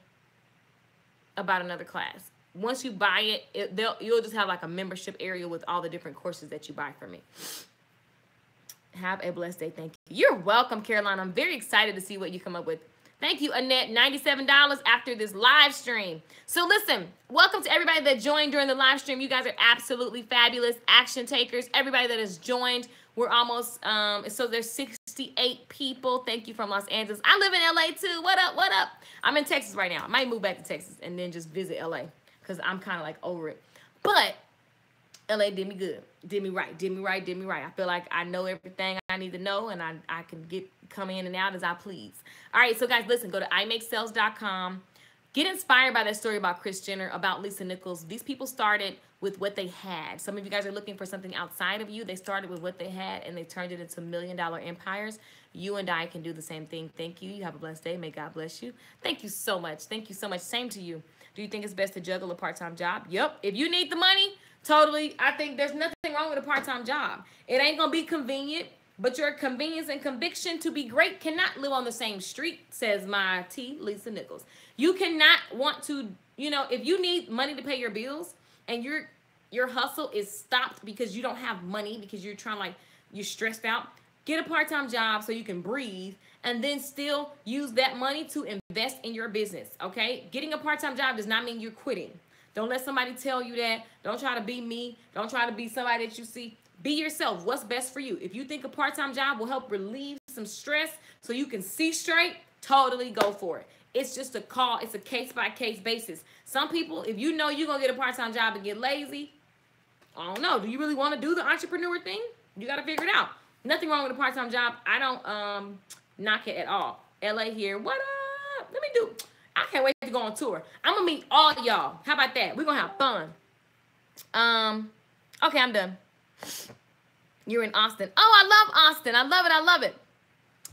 about another class. Once you buy it, you'll just have like a membership area with all the different courses that you buy from me. Have a blessed day. Thank you. You're welcome, Caroline. I'm very excited to see what you come up with. Thank you, Annette. $97 after this live stream. So listen, welcome to everybody that joined during the live stream. You guys are absolutely fabulous action takers. Everybody that has joined, we're almost, so there's 68 people. Thank you from Los Angeles. I live in LA too. What up? What up? I'm in Texas right now. I might move back to Texas and then just visit LA because I'm kind of like over it. But LA did me good, did me right. I feel like I know everything I need to know, and I can come in and out as I please. All right, so guys, listen, go to imakesales.com. Get inspired by that story about Kris Jenner, about Lisa Nichols. These people started with what they had. Some of you guys are looking for something outside of you. They started with what they had and they turned it into $1 million empires. You and I can do the same thing. Thank you. You have a blessed day. May God bless you. Thank you so much. Thank you so much. Same to you. Do you think it's best to juggle a part-time job? Yep. If you need the money, totally. I think there's nothing wrong with a part-time job. It ain't going to be convenient, but your convenience and conviction to be great cannot live on the same street, says my T, Lisa Nichols. You cannot want to, you know, if you need money to pay your bills and your hustle is stopped because you don't have money, because you're trying, like, you're stressed out, get a part-time job so you can breathe and then still use that money to invest in your business, okay? Getting a part-time job does not mean you're quitting. Don't let somebody tell you that. Don't try to be me. Don't try to be somebody that you see. Be yourself. What's best for you? If you think a part-time job will help relieve some stress so you can see straight, totally go for it. It's just a call. It's a case-by-case basis. Some people, if you know you're going to get a part-time job and get lazy, I don't know. Do you really want to do the entrepreneur thing? You got to figure it out. Nothing wrong with a part-time job. I don't knock it at all. LA here. What up? Let me do. I can't wait to go on tour. I'm going to meet all y'all. How about that? We're going to have fun. Okay, I'm done. You're in Austin. Oh, I love Austin. I love it. I love it.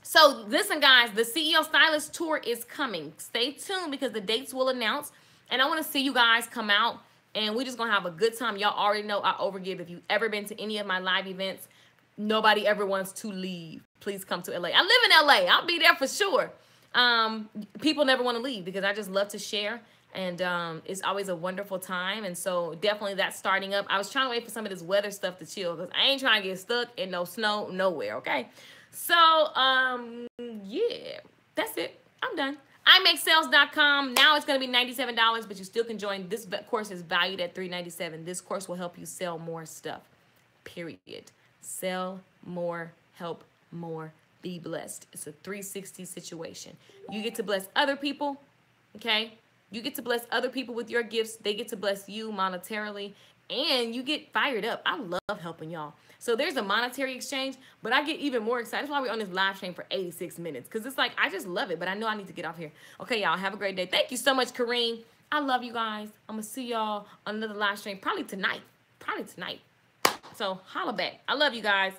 So listen, guys, the CEO Stylist Tour is coming. Stay tuned because the dates will announce. And I want to see you guys come out. And we're just going to have a good time. Y'all already know I overgive. If you've ever been to any of my live events, nobody ever wants to leave. Please come to LA. I live in LA. I'll be there for sure. People never want to leave because I just love to share. And it's always a wonderful time. And so definitely that's starting up. I was trying to wait for some of this weather stuff to chill because I ain't trying to get stuck in no snow nowhere, okay? So, yeah, that's it. I'm done. IMakeSales.com. Now it's going to be $97, but you still can join. This course is valued at $397. This course will help you sell more stuff, period. Sell more, help more, be blessed. It's a 360 situation. You get to bless other people, okay? You get to bless other people with your gifts. They get to bless you monetarily, and you get fired up. I love helping y'all. So there's a monetary exchange, but I get even more excited. That's why we're on this live stream for 86 minutes, because it's like, I just love it, but I know I need to get off here. Okay, y'all, have a great day. Thank you so much, Kareem. I love you guys. I'm going to see y'all on another live stream, probably tonight. So holla back. I love you guys.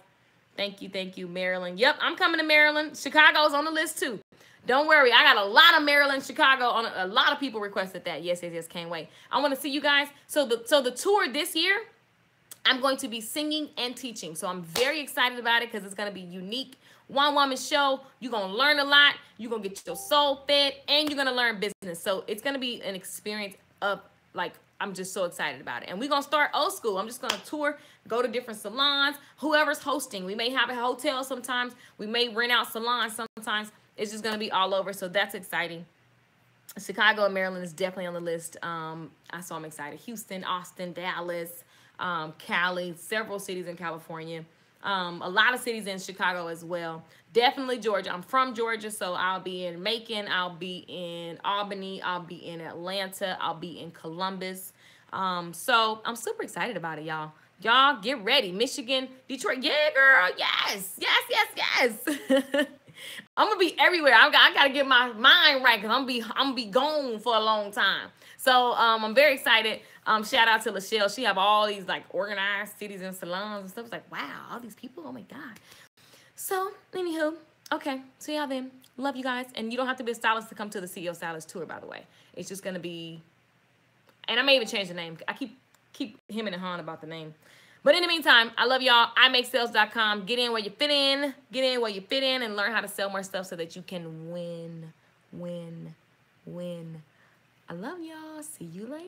Thank you, Maryland. Yep, I'm coming to Maryland. Chicago's on the list, too. Don't worry, I got a lot of Maryland, Chicago. On a lot of people requested that. Yes, can't wait. I want to see you guys. So the tour this year, I'm going to be singing and teaching. So I'm very excited about it because it's going to be unique. One-woman show. You're going to learn a lot. You're going to get your soul fed, and you're going to learn business. So it's going to be an experience of, like, I'm just so excited about it. And we're going to start old school. I'm just going to tour, go to different salons, whoever's hosting. We may have a hotel sometimes. We may rent out salons sometimes. It's just going to be all over. So that's exciting. Chicago and Maryland is definitely on the list. So I'm excited. Houston, Austin, Dallas, Cali, several cities in California. A lot of cities in Chicago as well. Definitely Georgia. I'm from Georgia, so I'll be in Macon. I'll be in Albany. I'll be in Atlanta. I'll be in Columbus. So I'm super excited about it, y'all. Y'all get ready. Michigan, Detroit. Yeah, girl. Yes. I'm gonna be everywhere. I gotta get my mind right because I'm gonna be gone for a long time. So I'm very excited. Shout out to Lachelle. She have all these like organized cities and salons and stuff. It's like, wow, all these people. Oh my God. So anywho, okay. See y'all then. Love you guys. And you don't have to be a stylist to come to the CEO Stylist Tour, by the way. It's just gonna be, and I may even change the name. I keep him and Han about the name. But in the meantime, I love y'all. IMakeSales.com. Get in where you fit in. Get in where you fit in and learn how to sell more stuff so that you can win. I love y'all. See you later.